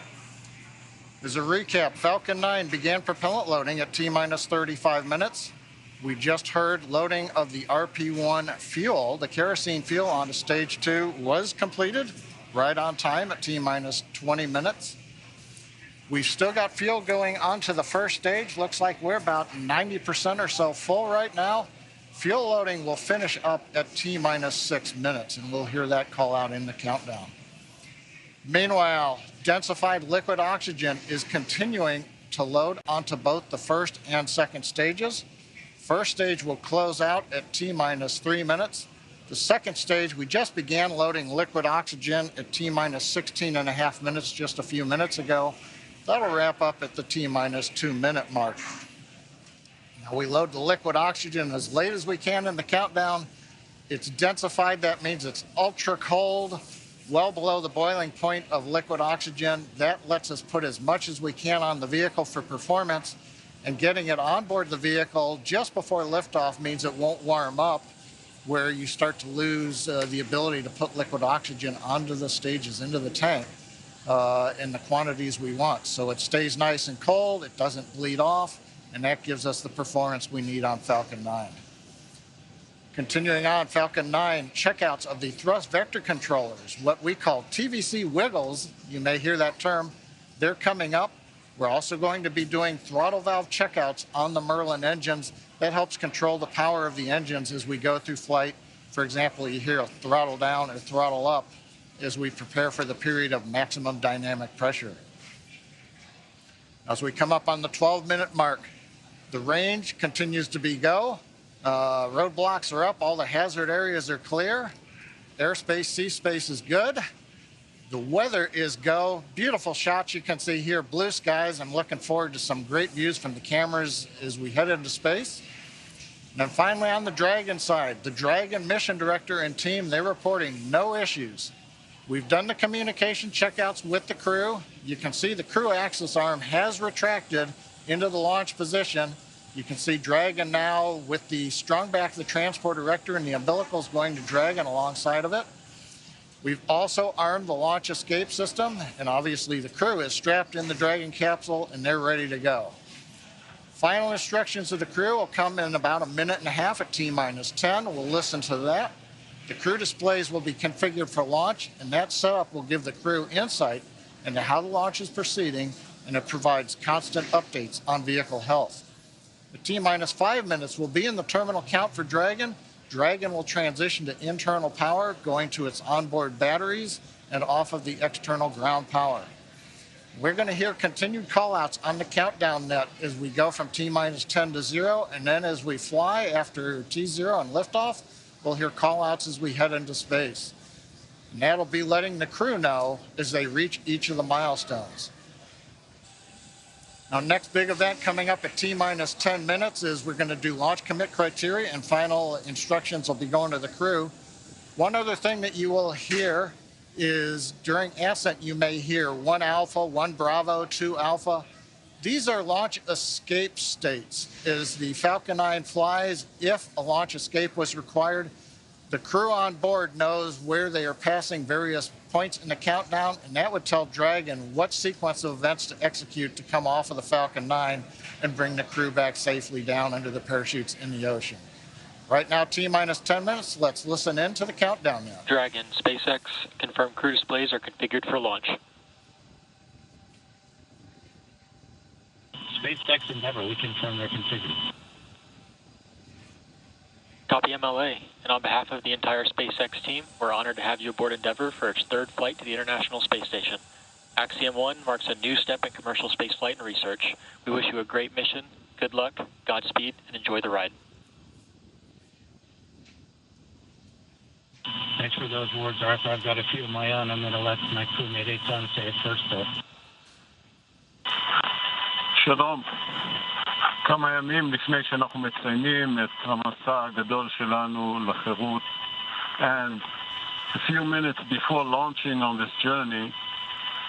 S31: As a recap, Falcon 9 began propellant loading at T-minus 35 minutes. We just heard loading of the RP1 fuel. The kerosene fuel onto stage 2 was completed right on time at T-minus 20 minutes. We've still got fuel going onto the first stage. Looks like we're about 90% or so full right now. Fuel loading will finish up at T-minus 6 minutes, and we'll hear that call out in the countdown. Meanwhile, densified liquid oxygen is continuing to load onto both the first and second stages. First stage will close out at T-minus 3 minutes. The second stage, we just began loading liquid oxygen at T-minus 16.5 minutes just a few minutes ago. That'll wrap up at the T-minus 2 minute mark. Now we load the liquid oxygen as late as we can in the countdown. It's densified, that means it's ultra cold, well below the boiling point of liquid oxygen. That lets us put as much as we can on the vehicle for performance, and getting it on board the vehicle just before liftoff means it won't warm up, where you start to lose the ability to put liquid oxygen onto the stages, into the tank. In the quantities we want. So it stays nice and cold, it doesn't bleed off, and that gives us the performance we need on Falcon 9. Continuing on, Falcon 9, checkouts of the thrust vector controllers, what we call TVC wiggles, you may hear that term, they're coming up. We're also going to be doing throttle valve checkouts on the Merlin engines. That helps control the power of the engines as we go through flight. For example, you hear a throttle down or throttle up as we prepare for the period of maximum dynamic pressure. As we come up on the 12-minute mark, the range continues to be go. Roadblocks are up, all the hazard areas are clear. Airspace, sea space is good. The weather is go. Beautiful shots you can see here, blue skies. I'm looking forward to some great views from the cameras as we head into space. And then finally on the Dragon side, the Dragon mission director and team, they're reporting no issues. We've done the communication checkouts with the crew. You can see the crew access arm has retracted into the launch position. You can see Dragon now with the strung back of the transporter erector and the umbilicals going to Dragon alongside of it. We've also armed the launch escape system, and obviously the crew is strapped in the Dragon capsule and they're ready to go. Final instructions of the crew will come in about a minute and a half at T-10. We'll listen to that. The crew displays will be configured for launch, and that setup will give the crew insight into how the launch is proceeding, and it provides constant updates on vehicle health. At T-5 minutes, we'll be in the terminal count for Dragon. Dragon will transition to internal power, going to its onboard batteries and off of the external ground power. We're going to hear continued callouts on the countdown net as we go from T-10 to 0, and then as we fly after T0 and liftoff, we'll hear callouts as we head into space. And that'll be letting the crew know as they reach each of the milestones. Now, next big event coming up at T-10 minutes is we're going to do launch commit criteria, and final instructions will be going to the crew. One other thing that you will hear is during ascent, you may hear 1 alpha, 1 bravo, 2 alpha. These are launch escape states. As the Falcon 9 flies, if a launch escape was required, the crew on board knows where they are passing various points in the countdown, and that would tell Dragon what sequence of events to execute to come off of the Falcon 9 and bring the crew back safely down under the parachutes in the ocean. Right now, T-10 minutes. Let's listen in to the countdown now.
S7: Dragon, SpaceX, confirmed crew displays are configured for launch.
S8: SpaceX Endeavour, we confirm they're configured.
S7: Copy MLA, and on behalf of the entire SpaceX team, we're honored to have you aboard Endeavour for its 3rd flight to the International Space Station. Axiom 1 marks a new step in commercial spaceflight and research. We wish you a great mission, good luck, Godspeed, and enjoy the ride.
S8: Thanks for those words, Arthur. I've got a few of my own. I'm going to let my crewmate Eitan say it first, though.
S9: שלום. כמה ימים לפני שאנחנו מציינים את המסע הגדול שלנו לחירות, and a few minutes before launching on this journey,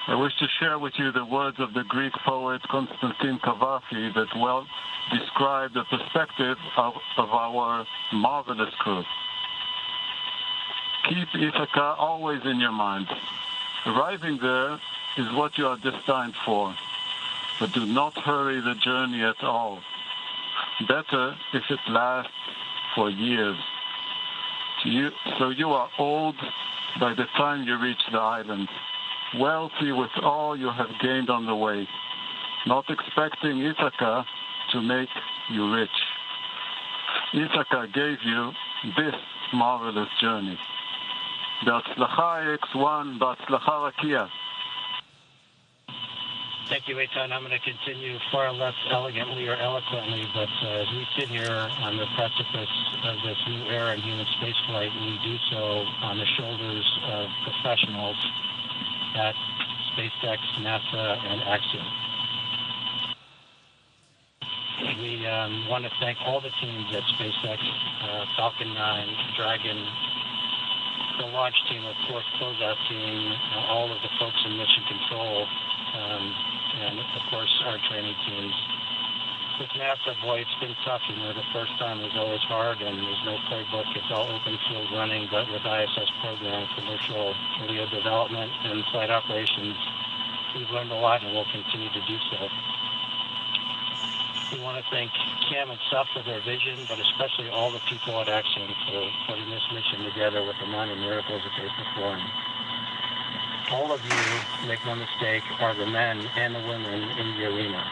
S9: I wish to share with you the words of the Greek poet Constantine Cavafy that well describe the perspective of our marvelous crew. Keep Ithaca always in your mind. Arriving there is what you are destined for, but do not hurry the journey at all. Better if it lasts for years. So you are old by the time you reach the island, wealthy with all you have gained on the way, not expecting Ithaca to make you rich. Ithaca gave you this marvelous journey. בהצלחה AX1, בהצלחה רקיע.
S8: Thank you, Eitan. I'm going to continue far less elegantly or eloquently, but as we sit here on the precipice of this new era in human spaceflight, we do so on the shoulders of professionals at SpaceX, NASA, and Axiom. We want to thank all the teams at SpaceX, Falcon 9, Dragon, the launch team, of course, closeout team, all of the folks in mission control, and of course our training teams. With NASA, boy, it's been tough. You know, the first time was always hard, and there's no playbook. It's all open field running, but with ISS program, commercial LEO development, and flight operations, we've learned a lot, and we'll continue to do so. We want to thank Cam and Seth for their vision, but especially all the people at Axiom for putting this mission together with the amount of miracles that they performed. All of you, make no mistake, are the men and the women in the arena.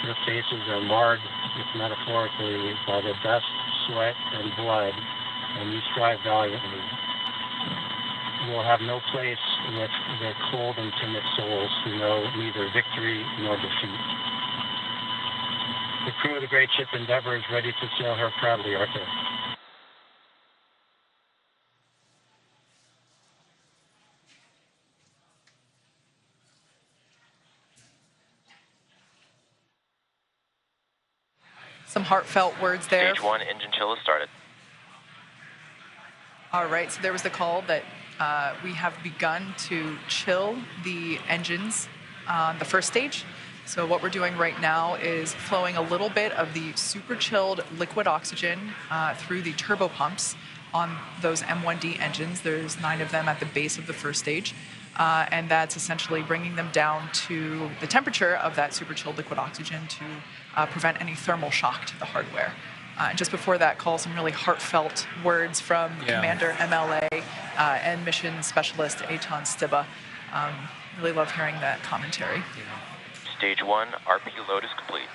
S8: Your faces are marred, if metaphorically, by the dust, sweat, and blood, and you strive valiantly. You will have no place with the cold and timid souls who know neither victory nor defeat. The crew of the great ship Endeavour is ready to sail her proudly, Arthur.
S3: Some heartfelt words there.
S2: Stage 1 engine chill has started.
S3: All right, so there was the call that we have begun to chill the engines on the first stage. So what we're doing right now is flowing a little bit of the super chilled liquid oxygen through the turbo pumps on those M1D engines. There's 9 of them at the base of the first stage. And that's essentially bringing them down to the temperature of that super chilled liquid oxygen to prevent any thermal shock to the hardware. Just before that call, some really heartfelt words from Commander MLA and Mission Specialist Eitan Stiba. Really love hearing that commentary.
S2: Stage 1 RP load is complete.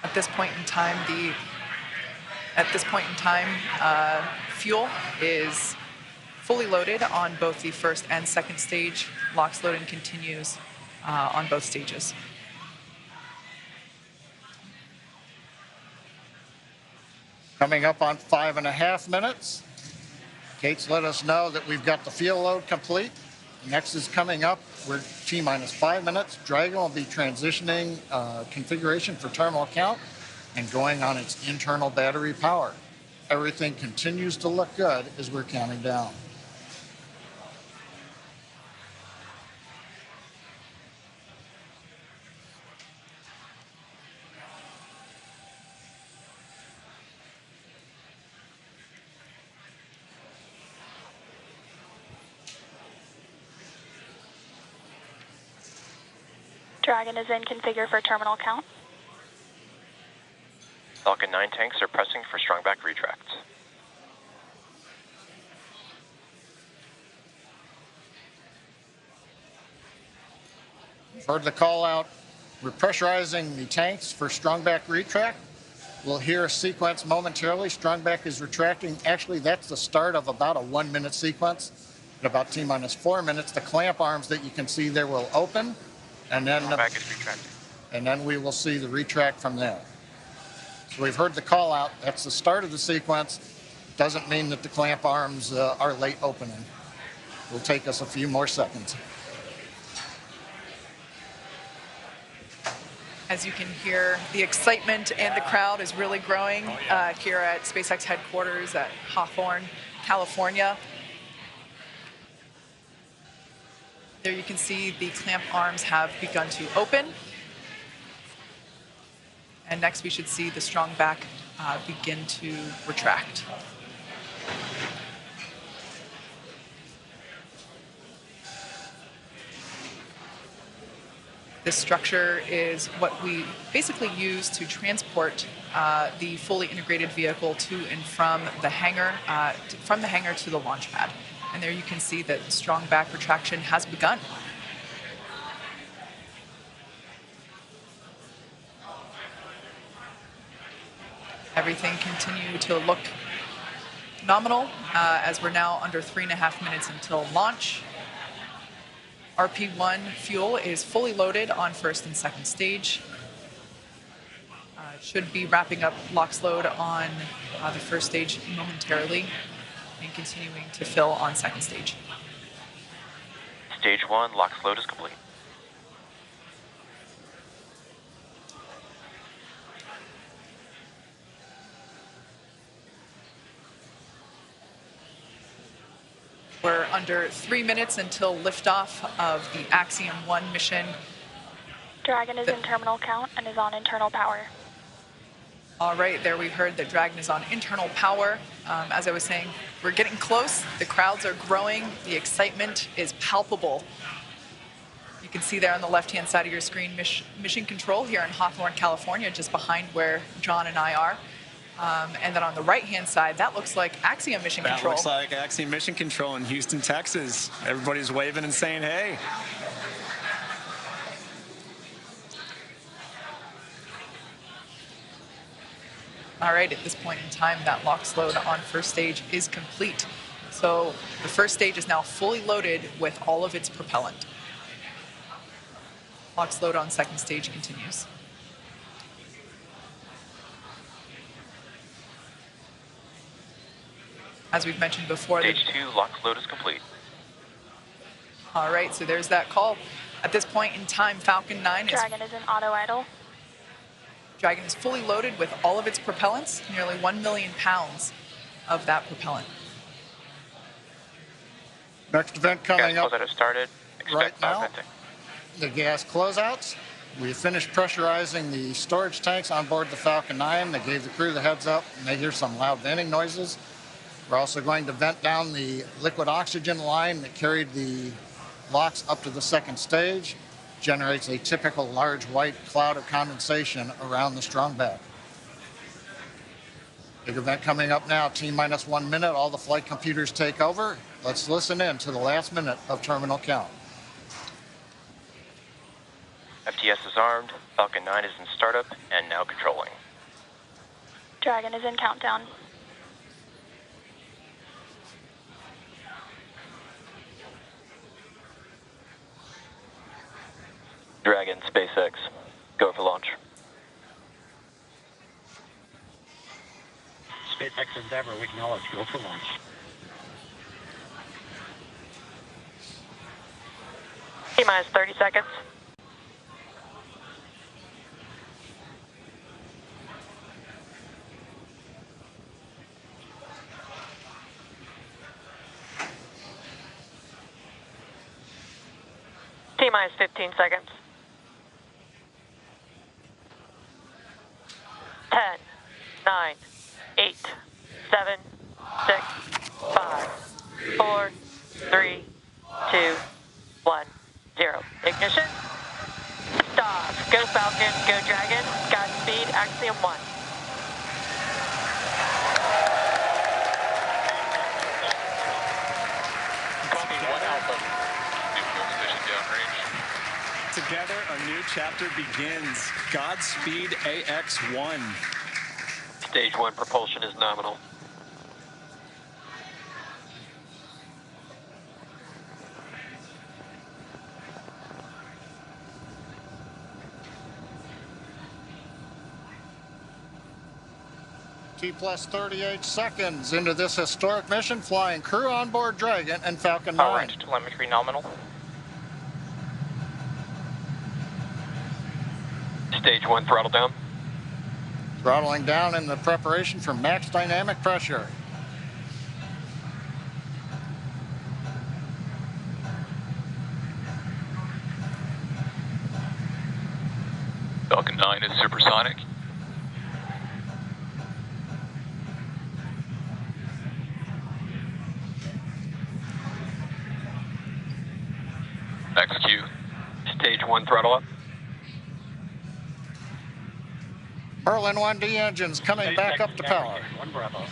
S3: At this point in time, fuel is fully loaded on both the first and second stage. LOX loading continues on both stages.
S31: Coming up on 5.5 minutes. Kate's let us know that we've got the fuel load complete. Next is coming up. We're T-minus 5 minutes. Dragon will be transitioning configuration for terminal count and going on its internal battery power. Everything continues to look good as we're counting down.
S10: Dragon is in configure for terminal count.
S2: Falcon 9 tanks are pressing for strong back retracts.
S31: Heard the call out. We're pressurizing the tanks for strong back retract. We'll hear a sequence momentarily. Strong back is retracting. Actually, that's the start of about a 1-minute sequence. At about T-minus 4 minutes, the clamp arms that you can see there will open. And then,
S2: back is retracting.
S31: And then we will see the retract from there. So we've heard the call out. That's the start of the sequence. Doesn't mean that the clamp arms are late opening. It'll take us a few more seconds.
S3: As you can hear, the excitement and the crowd is really growing here at SpaceX headquarters at Hawthorne, California. There you can see the clamp arms have begun to open. And next we should see the strong back begin to retract. This structure is what we basically use to transport the fully integrated vehicle to and from the hangar to the launch pad. And there you can see that strong back retraction has begun. Everything continue to look nominal as we're now under 3.5 minutes until launch. RP1 fuel is fully loaded on first and second stage. Should be wrapping up LOX load on the first stage momentarily and continuing to fill on second stage.
S2: Stage 1 LOX load is complete.
S3: We're under 3 minutes until liftoff of the Axiom 1 mission.
S10: Dragon is in terminal count and is on internal power.
S3: All right, there we heard that Dragon is on internal power. As I was saying, we're getting close. The crowds are growing. The excitement is palpable. You can see there on the left-hand side of your screen, mission control here in Hawthorne, California, just behind where John and I are. And then on the right-hand side, that looks like Axiom mission control.
S1: That looks like Axiom mission control in Houston, Texas. Everybody's waving and saying, hey.
S3: All right, at this point in time, that LOX load on first stage is complete. So the first stage is now fully loaded with all of its propellant. LOX load on second stage continues. as we've mentioned before.
S2: Stage 2 lock float is complete.
S3: All right, so there's that call. At this point in time, Falcon 9
S10: Dragon is in auto idle.
S3: Dragon is fully loaded with all of its propellants, nearly 1 million pounds of that propellant.
S31: Next event coming
S2: gas
S31: up
S2: closeout has started. Expect
S31: right now,
S2: venting.
S31: the gas closeouts. We finished pressurizing the storage tanks on board the Falcon 9. They gave the crew the heads up, and they hear some loud venting noises. We're also going to vent down the liquid oxygen line that carried the LOX up to the second stage. Generates a typical large white cloud of condensation around the strong back. Big event coming up now, T-minus 1 minute, all the flight computers take over. Let's listen in to the last minute of terminal count.
S2: FTS is armed, Falcon 9 is in startup, and now controlling.
S10: Dragon is in countdown.
S2: Dragon, SpaceX, go for launch.
S8: SpaceX Endeavour, we acknowledge, go for launch.
S10: T-minus 30 seconds. T-minus 15 seconds. 10, 9, 8, 7, 6, 5, 4, 3, 2, 1, 0. Ignition. Stop. Go Falcon, go Dragon. Godspeed, Axiom 1.
S2: Copy 1 Alpha.
S1: Together, a new chapter begins. Godspeed, AX-1.
S2: Stage 1 propulsion is nominal.
S31: T-plus 38 seconds into this historic mission, flying crew on board Dragon and Falcon 9.
S2: All right, telemetry nominal. Stage 1 throttle down.
S31: Throttling down in the preparation for max dynamic pressure.
S2: Falcon 9 is supersonic. XQ. Stage 1 throttle up.
S31: Merlin 1D engines coming back up to power.
S8: 1 Bravo.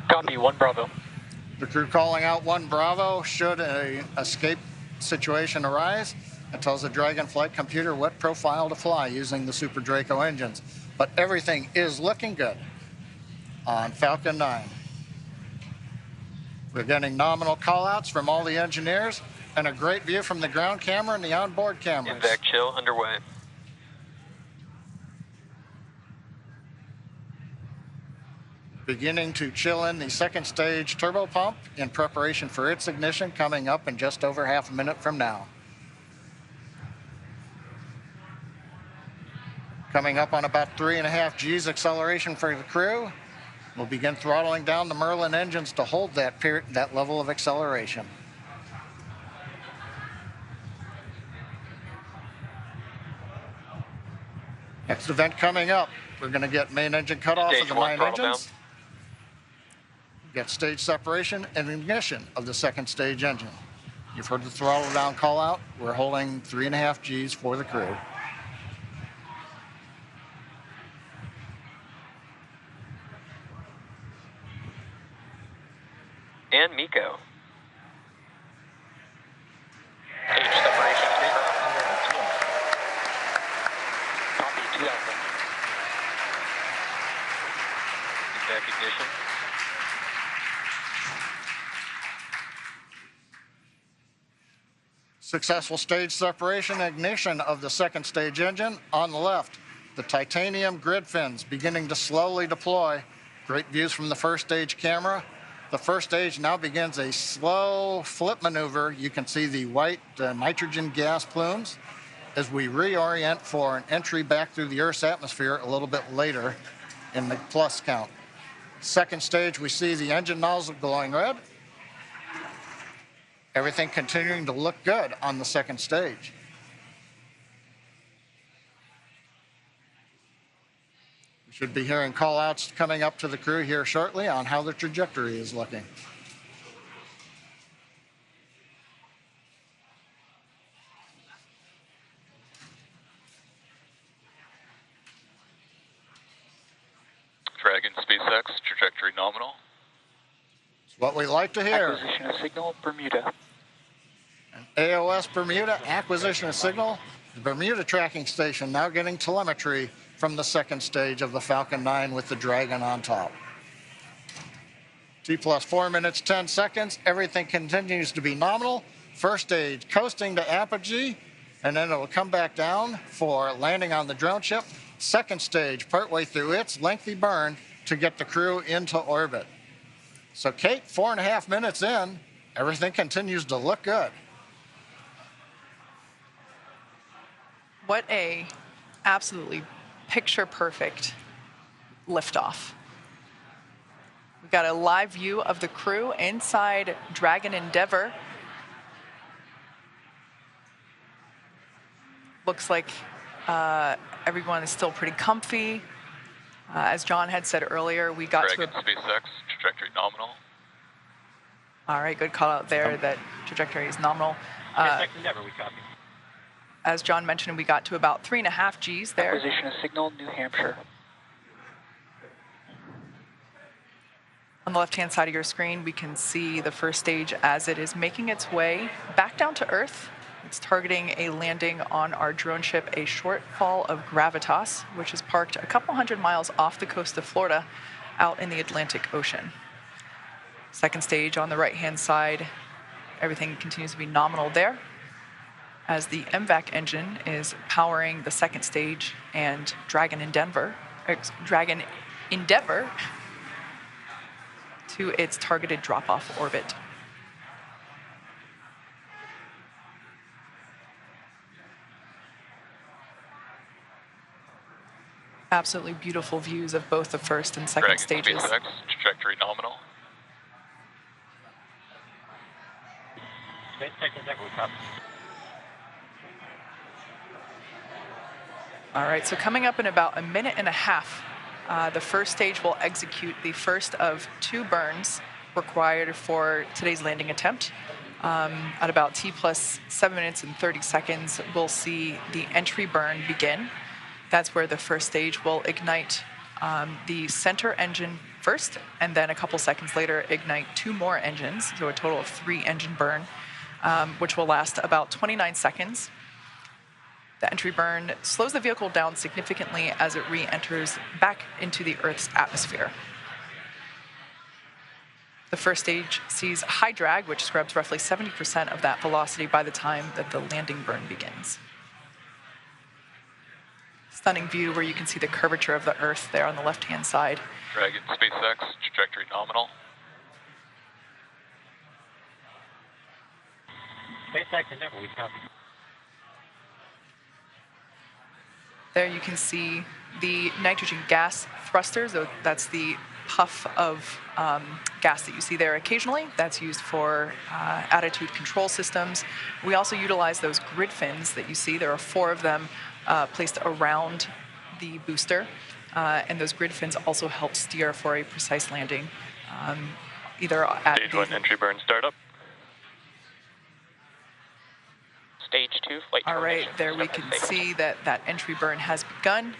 S7: Copy, 1 Bravo.
S31: The crew calling out 1 Bravo should a escape situation arise. It tells the Dragon flight computer what profile to fly using the Super Draco engines. But everything is looking good on Falcon 9. We're getting nominal callouts from all the engineers and a great view from the ground camera and the onboard cameras.
S2: Invac chill underway.
S31: Beginning to chill in the second stage turbo pump in preparation for its ignition coming up in just over half a minute from now. Coming up on about 3.5 G's acceleration for the crew. We'll begin throttling down the Merlin engines to hold that level of acceleration. Next event coming up, we're going to get main engine cutoff of the 9 engines. Get stage separation and ignition of the second stage engine. You've heard the throttle down call out. We're holding 3.5 G's for the crew.
S2: And Miko. Stage separation Copy 2 Alpha. Back ignition.
S31: Successful stage separation and ignition of the second stage engine. On the left, the titanium grid fins beginning to slowly deploy. Great views from the first stage camera. The first stage now begins a slow flip maneuver. You can see the white nitrogen gas plumes as we reorient for an entry back through the Earth's atmosphere a little bit later in the plus count. Second stage, we see the engine nozzle glowing red. Everything continuing to look good on the second stage. We should be hearing call-outs coming up to the crew here shortly on how the trajectory is looking.
S11: Dragon SpaceX, trajectory nominal.
S31: It's what we like to hear.
S7: Acquisition of signal, Bermuda.
S31: AOS Bermuda, acquisition of signal. The Bermuda tracking station now getting telemetry from the second stage of the Falcon 9 with the Dragon on top. T plus 4 minutes, 10 seconds. Everything continues to be nominal. First stage coasting to apogee, and then it will come back down for landing on the drone ship. Second stage, partway through its lengthy burn to get the crew into orbit. So Kate, 4.5 minutes in, everything continues to look good.
S3: What a absolutely picture-perfect liftoff. We've got a live view of the crew inside Dragon Endeavour. Looks like everyone is still pretty comfy. As John had said earlier, we got
S11: Dragon SpaceX, trajectory nominal.
S3: All right, good call out there that trajectory is nominal.
S7: Endeavour, we copy.
S3: As John mentioned, we got to about 3.5 Gs there.
S7: Acquisition of signal, New Hampshire.
S3: On the left-hand side of your screen, we can see the first stage as it is making its way back down to Earth. It's targeting a landing on our drone ship, a shortfall of Gravitas, which is parked a couple hundred miles off the coast of Florida out in the Atlantic Ocean. Second stage on the right-hand side, everything continues to be nominal there as the MVAC engine is powering the second stage and Dragon Endeavour to its targeted drop-off orbit. Absolutely beautiful views of both the first and second
S11: Dragon
S3: stages.
S11: SpaceX, trajectory nominal.
S7: SpaceX Endeavour, we copy.
S3: All right, so coming up in about 1.5 minutes, the first stage will execute the first of 2 burns required for today's landing attempt. At about T plus 7 minutes and 30 seconds, we'll see the entry burn begin. That's where the first stage will ignite the center engine first, and then a couple seconds later, ignite 2 more engines, so a total of 3 engine burn, which will last about 29 seconds. The entry burn slows the vehicle down significantly as it re-enters back into the Earth's atmosphere. The first stage sees high drag, which scrubs roughly 70% of that velocity by the time that the landing burn begins. Stunning view where you can see the curvature of the Earth there on the left-hand side.
S11: Dragon SpaceX, trajectory nominal.
S7: SpaceX Endeavour, we copy.
S3: There you can see the nitrogen gas thrusters. So that's the puff of gas that you see there occasionally. That's used for attitude control systems. We also utilize those grid fins that you see. There are 4 of them placed around the booster. And those grid fins also help steer for a precise landing, either at
S11: Stage 1 entry burn startup.
S7: Stage 2 flight.
S3: All right, there we can see that that entry burn has begun.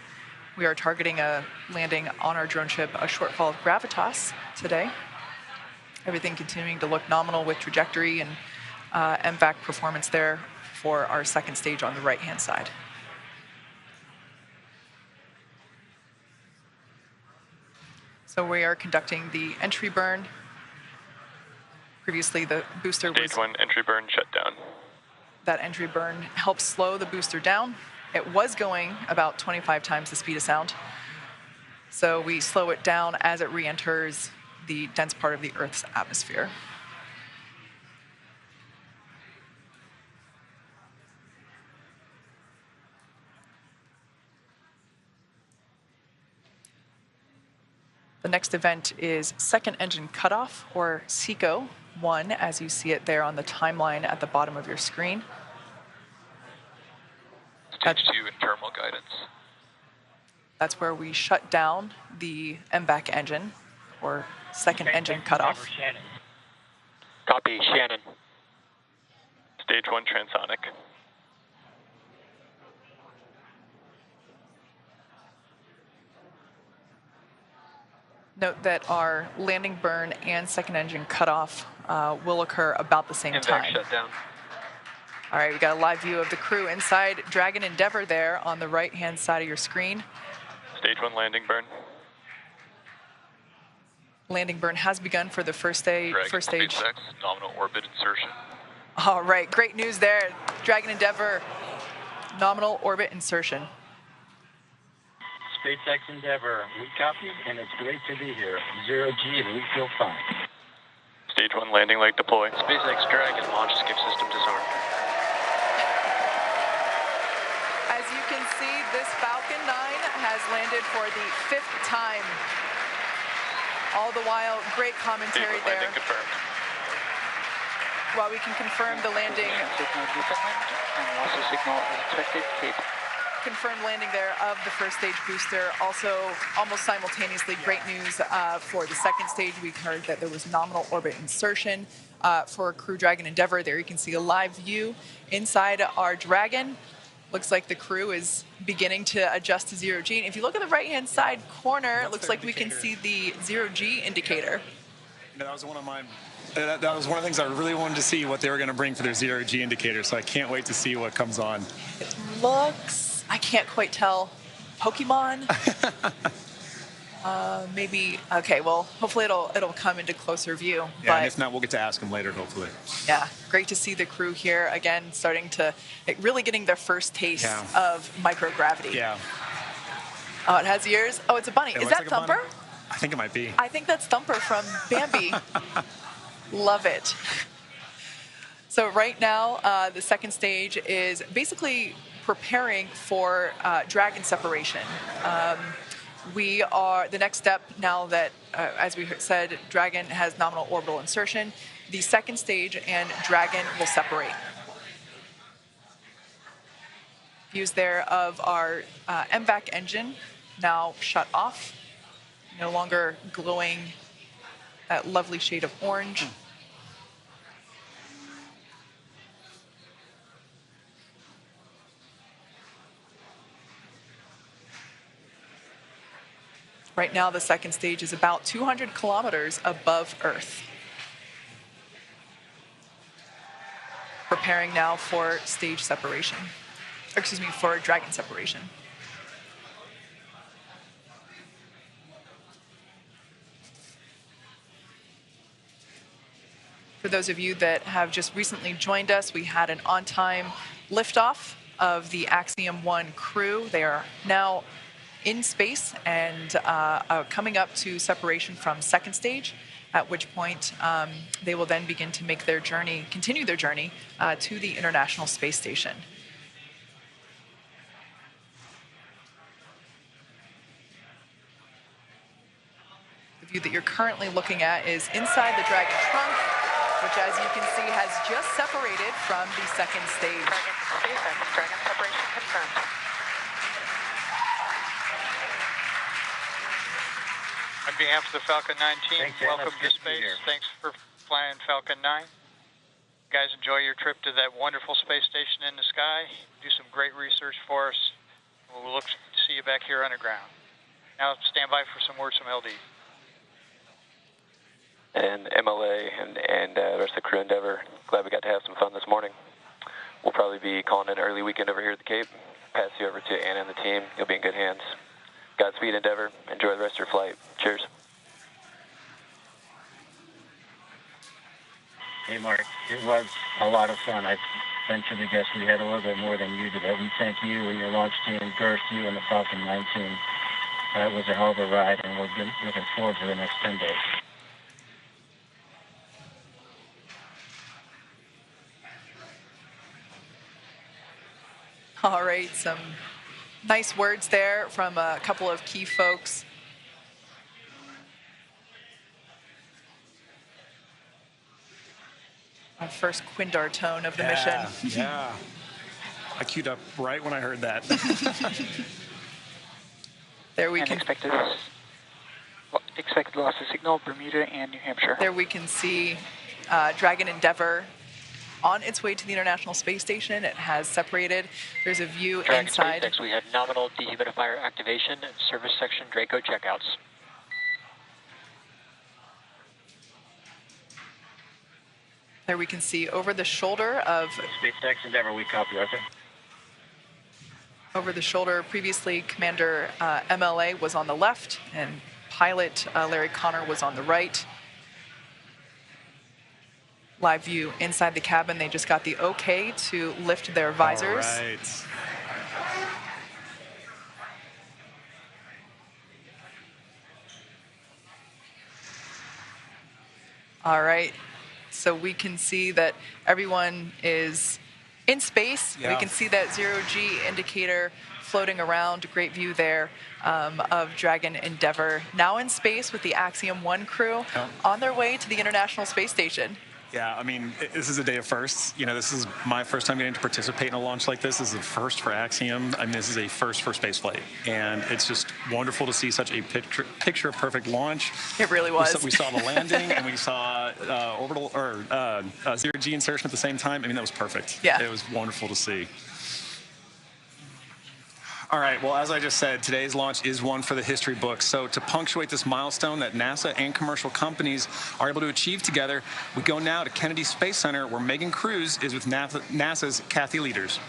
S3: We are targeting a landing on our drone ship, a shortfall of Gravitas today. Everything continuing to look nominal with trajectory and MVAC performance there for our second stage on the right-hand side. So we are conducting the entry burn. Previously, the booster was...
S11: Stage 1 entry burn shutdown.
S3: That entry burn helps slow the booster down. It was going about 25 times the speed of sound. So we slow it down as it re-enters the dense part of the Earth's atmosphere. The next event is second engine cutoff, or SECO 1, as you see it there on the timeline at the bottom of your screen.
S11: Stage 2 and terminal guidance.
S3: That's where we shut down the MVAC engine, or second engine cutoff.
S7: Copy, Shannon.
S11: Stage 1 transonic.
S3: Note that our landing burn and second engine cutoff will occur about the same time.
S7: Shutdown.
S3: All right, we got a live view of the crew inside Dragon Endeavour there on the right-hand side of your screen.
S11: Stage 1 landing burn.
S3: Landing burn has begun for the first stage.
S11: SpaceX, nominal orbit insertion.
S3: All right, great news there. Dragon Endeavour, nominal orbit insertion.
S8: SpaceX Endeavour, we copy, and it's great to be here. 0G, and we feel fine.
S11: Stage 1 landing leg deploy.
S2: SpaceX Dragon launch skip system disarmed.
S3: As you can see, this Falcon 9 has landed for the 5th time. All the while, great commentary there.
S11: Landing confirmed.
S3: While we can confirm the landing.
S2: Signal determined, and also signal expected Cape.
S3: Confirmed landing there of the first stage booster. Also, almost simultaneously, great news for the second stage. We heard that there was nominal orbit insertion for Crew Dragon Endeavour. There you can see a live view inside our Dragon. Looks like the crew is beginning to adjust to 0G. And if you look at the right-hand side corner, it looks like we can see the 0G indicator.
S12: You know, that was one of mine. That was one of the things I really wanted to see, what they were going to bring for their 0G indicator. So I can't wait to see what comes on.
S3: It looks, I can't quite tell, Pokemon. Maybe, okay, well, hopefully it'll come into closer view.
S12: Yeah,
S3: but
S12: and if not, we'll get to ask them later, hopefully.
S3: Yeah, great to see the crew here again, starting to really getting their first taste of microgravity.
S12: Yeah.
S3: Oh, it has ears. Oh, it's a bunny. Is that
S12: like
S3: Thumper?
S12: I think it might be.
S3: I think that's Thumper from Bambi. Love it. So right now, the second stage is basically preparing for Dragon separation. The next step now that, as we said, Dragon has nominal orbital insertion, the second stage and Dragon will separate. Views there of our MVAC engine now shut off, no longer glowing that lovely shade of orange. Right now, the second stage is about 200 kilometers above Earth. Preparing now for stage separation. Or, excuse me, for Dragon separation. For those of you that have just recently joined us, we had an on-time liftoff of the Axiom 1 crew. They are now in space and coming up to separation from second stage, at which point they will then begin to make their journey, continue their journey to the International Space Station. The view that you're currently looking at is inside the Dragon trunk, which, as you can see, has just separated from the second stage.
S10: Dragon separation confirmed.
S13: On behalf of the Falcon 9 team, welcome to space. Thanks for flying Falcon 9. You guys enjoy your trip to that wonderful space station in the sky. Do some great research for us. We'll look to see you back here underground. Now stand by for some words from LD.
S2: And MLA and the rest of the crew Endeavour, glad we got to have some fun this morning. We'll probably be calling it an early weekend over here at the Cape. Pass you over to Anna and the team. You'll be in good hands. Godspeed, Endeavour. Enjoy the rest of your flight. Cheers.
S8: Hey, Mark, it was a lot of fun. I venture to guess we had a little bit more than you did. We thank you and your launch team, Girth, you and the Falcon 9 team. It was a hell of a ride, and we're looking forward to the next 10 days.
S3: All right, some nice words there from a couple of key folks. Our first Quindar tone of the mission.
S12: Yeah. I queued up right when I heard that.
S3: There we can
S13: expected loss of signal, Bermuda and New Hampshire.
S3: There we can see Dragon Endeavour on its way to the International Space Station. It has separated. There's a view
S7: Dragon
S3: inside.
S7: SpaceX, we had nominal dehumidifier activation and service section Draco checkouts.
S3: There we can see over the shoulder of
S8: SpaceX Endeavour, we copy, Arthur.
S3: Over the shoulder, previously Commander MLA was on the left and pilot Larry Connor was on the right. Live view inside the cabin. They just got the okay to lift their visors.
S12: All right.
S3: All right. So we can see that everyone is in space.
S12: Yeah.
S3: We can see that zero-G indicator floating around. Great view there of Dragon Endeavour. Now in space with the Axiom 1 crew on their way to the International Space Station.
S12: Yeah, I mean, this is a day of firsts. You know, this is my first time getting to participate in a launch like this. This is a first for Axiom. I mean, this is a first for spaceflight. And it's just wonderful to see such a picture perfect launch.
S3: It really was.
S12: We saw the landing and we saw orbital or zero-G insertion at the same time. I mean, that was perfect.
S3: Yeah.
S12: It was wonderful to see. All right, well, as I just said, today's launch is one for the history books. So to punctuate this milestone that NASA and commercial companies are able to achieve together, we go now to Kennedy Space Center, where Megan Cruz is with NASA's Kathy Leaders.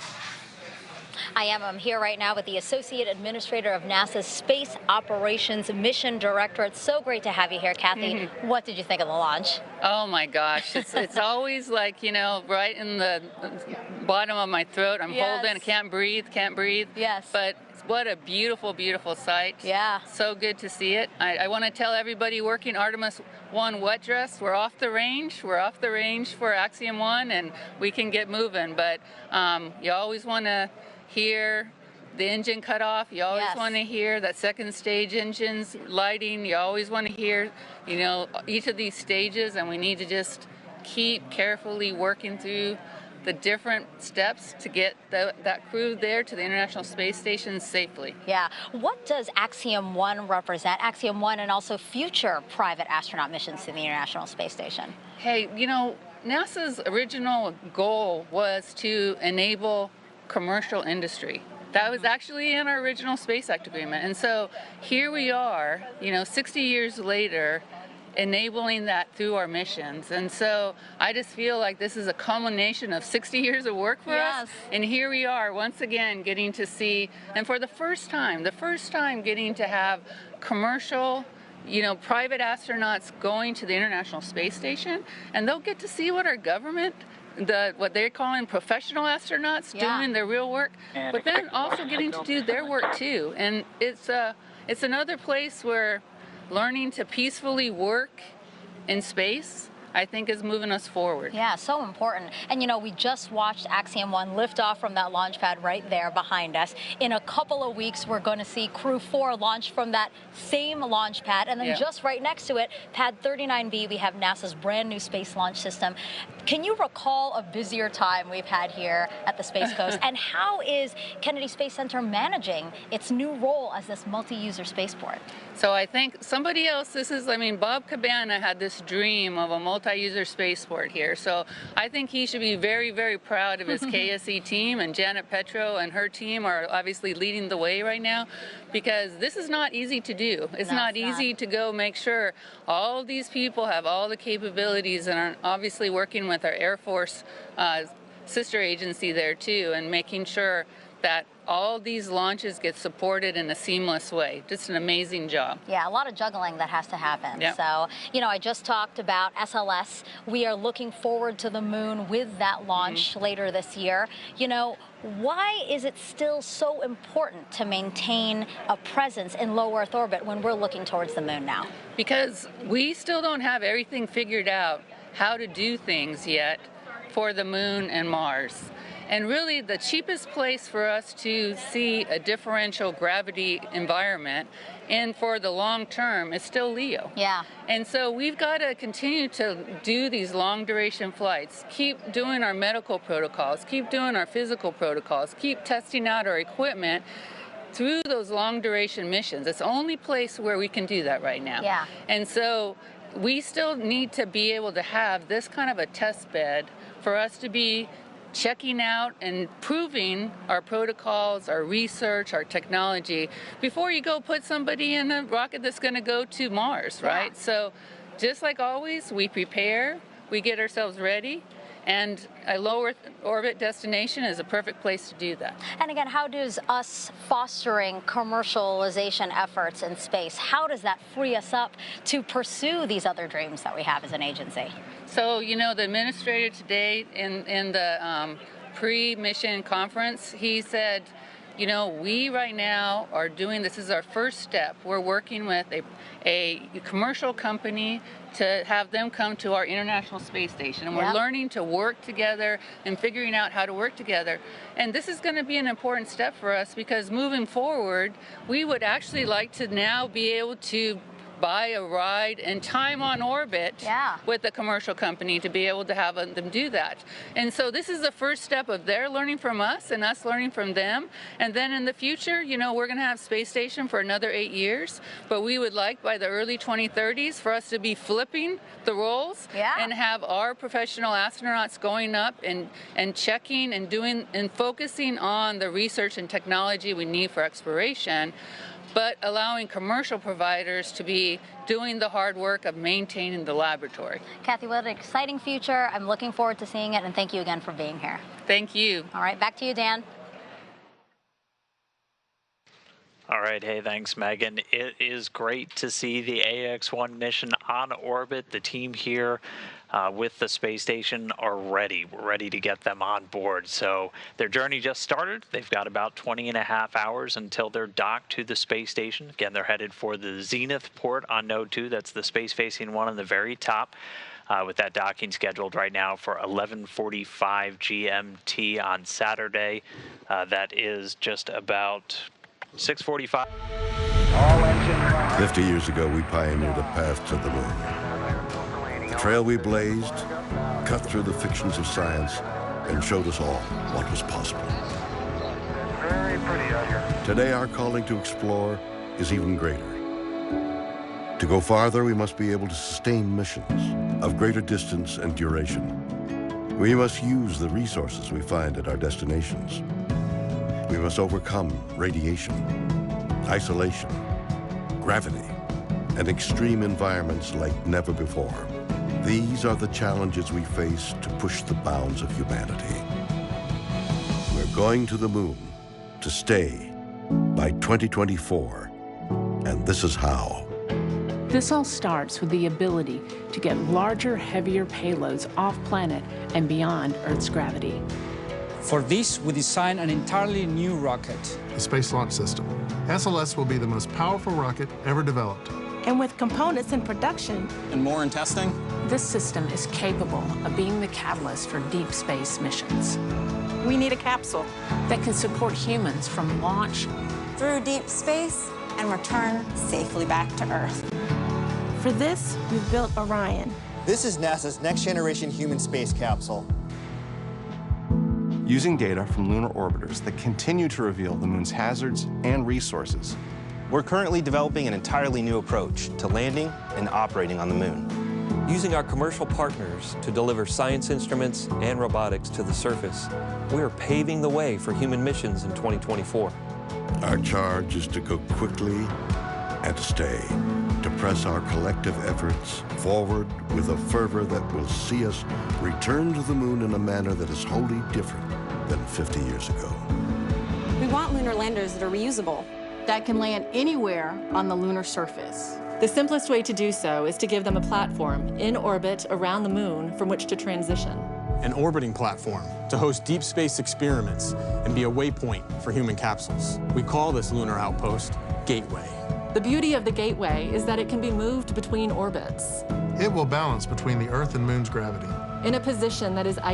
S14: I'm here right now with the Associate Administrator of NASA's Space Operations Mission Director. It's so great to have you here, Kathy. What did you think of the launch?
S15: Oh my gosh, it's always like, you know, right in the bottom of my throat. I'm holding, I can't breathe.
S14: Yes.
S15: But what a beautiful, beautiful sight.
S14: Yeah.
S15: So good to see it. I want to tell everybody working Artemis 1 wet dress, we're off the range. We're off the range for Axiom 1 and we can get moving. But you always want to hear the engine cut off. You always want to hear that second stage engine's lighting. You always want to hear, you know, each of these stages, and we need to just keep carefully working through the different steps to get that crew there to the International Space Station safely.
S14: Yeah. What does Axiom 1 represent? Axiom 1 and also future private astronaut missions to the International Space Station.
S15: Hey, you know, NASA's original goal was to enable commercial industry. That was actually in our original Space Act agreement. And so here we are, you know, 60 years later, enabling that through our missions. And so I just feel like this is a culmination of 60 years of work for us. And here we are once again getting to see, and for the first time getting to have commercial, you know, private astronauts going to the International Space Station, and they'll get to see what our government, what they're calling professional astronauts doing their real work, but then also getting to do their work too. And it's another place where learning to peacefully work in space, I think, is moving us forward.
S14: Yeah, so important. And you know, we just watched Axiom 1 lift off from that launch pad right there behind us. In a couple of weeks, we're going to see Crew 4 launch from that same launch pad. And then just right next to it, Pad 39B, we have NASA's brand new Space Launch System. Can you recall a busier time we've had here at the Space Coast? And how is Kennedy Space Center managing its new role as this multi-user spaceport?
S15: So I think somebody else, Bob Cabana had this dream of a multi-user spaceport here. So I think he should be very, very proud of his KSE team, and Janet Petro and her team are obviously leading the way right now, because this is not easy to do. It's not easy to go make sure all of these people have all the capabilities and are obviously working with our Air Force sister agency there too, and making sure that all these launches get supported in a seamless way. Just an amazing job.
S14: Yeah, a lot of juggling that has to happen.
S15: Yep.
S14: So, you know, I just talked about SLS. We are looking forward to the moon with that launch later this year. You know, why is it still so important to maintain a presence in low Earth orbit when we're looking towards the moon now?
S15: Because we still don't have everything figured out how to do things yet for the moon and Mars. And really, the cheapest place for us to see a differential gravity environment and for the long term is still LEO.
S14: Yeah.
S15: And so we've got to continue to do these long duration flights, keep doing our medical protocols, keep doing our physical protocols, keep testing out our equipment through those long duration missions. It's the only place where we can do that right now.
S14: Yeah.
S15: And so we still need to be able to have this kind of a test bed for us to be checking out and proving our protocols, our research, our technology before you go put somebody in a rocket that's going to go to Mars, right? So just like always, we prepare, we get ourselves ready, and a low Earth orbit destination is a perfect place to do that.
S14: And again, how does us fostering commercialization efforts in space, how does that free us up to pursue these other dreams that we have as an agency?
S15: So, you know, the administrator today in the pre-mission conference, he said, you know, we right now are doing, this is our first step. We're working with a commercial company to have them come to our International Space Station. And we're learning to work together and figuring out how to work together. And this is going to be an important step for us because moving forward, we would actually like to now be able to buy a ride and time on orbit with a commercial company to be able to have them do that. And so this is the first step of their learning from us and us learning from them. And then in the future, you know, we're going to have space station for another 8 years, but we would like by the early 2030s for us to be flipping the roles and have our professional astronauts going up and checking and doing and focusing on the research and technology we need for exploration, but allowing commercial providers to be doing the hard work of maintaining the laboratory.
S14: Kathy, what an exciting future. I'm looking forward to seeing it, and thank you again for being here.
S15: Thank you.
S14: All right, back to you, Dan.
S4: All right, hey, thanks, Megan. It is great to see the AX-1 mission on orbit. The team here with the space station are ready. We're ready to get them on board. So their journey just started. They've got about 20.5 hours until they're docked to the space station. Again, they're headed for the Zenith port on Node 2. That's the space-facing one on the very top. With that docking scheduled right now for 11:45 GMT on Saturday. That is just about 6:45.
S16: 50 years ago, we pioneered a path to the moon. The trail we blazed cut through the fictions of science and showed us all what was possible.
S17: Very pretty out here.
S16: Today, our calling to explore is even greater. To go farther, we must be able to sustain missions of greater distance and duration. We must use the resources we find at our destinations. We must overcome radiation, isolation, gravity, and extreme environments like never before. These are the challenges we face to push the bounds of humanity. We're going to the moon to stay by 2024, and this is how.
S18: This all starts with the ability to get larger, heavier payloads off-planet and beyond Earth's gravity.
S19: For this, we designed an entirely new rocket.
S20: The Space Launch System. SLS will be the most powerful rocket ever developed.
S21: And with components in production
S19: and more in testing,
S18: this system is capable of being the catalyst for deep space missions.
S21: We need a capsule
S18: that can support humans from launch
S22: through deep space and return safely back to Earth.
S21: For this, we've built Orion.
S23: This is NASA's next-generation human space capsule.
S21: Using data from lunar orbiters that continue to reveal the moon's hazards and resources,
S22: we're currently developing an entirely new approach to landing and operating on the moon.
S23: Using our commercial partners to deliver science instruments and robotics to the surface, we are paving the way for human missions in 2024.
S16: Our charge is to go quickly and to stay, to press our collective efforts forward with a fervor that will see us return to the moon in a manner that is wholly different than 50 years ago.
S22: We want lunar landers that are reusable,
S24: that can land anywhere on the lunar surface.
S25: The simplest way to do so is to give them a platform in orbit around the moon from which to transition.
S26: An orbiting platform to host deep space experiments and be a waypoint for human capsules. We call this lunar outpost Gateway.
S24: The beauty of the Gateway is that it can be moved between orbits.
S20: It will balance between the Earth and Moon's gravity.
S24: In a position that is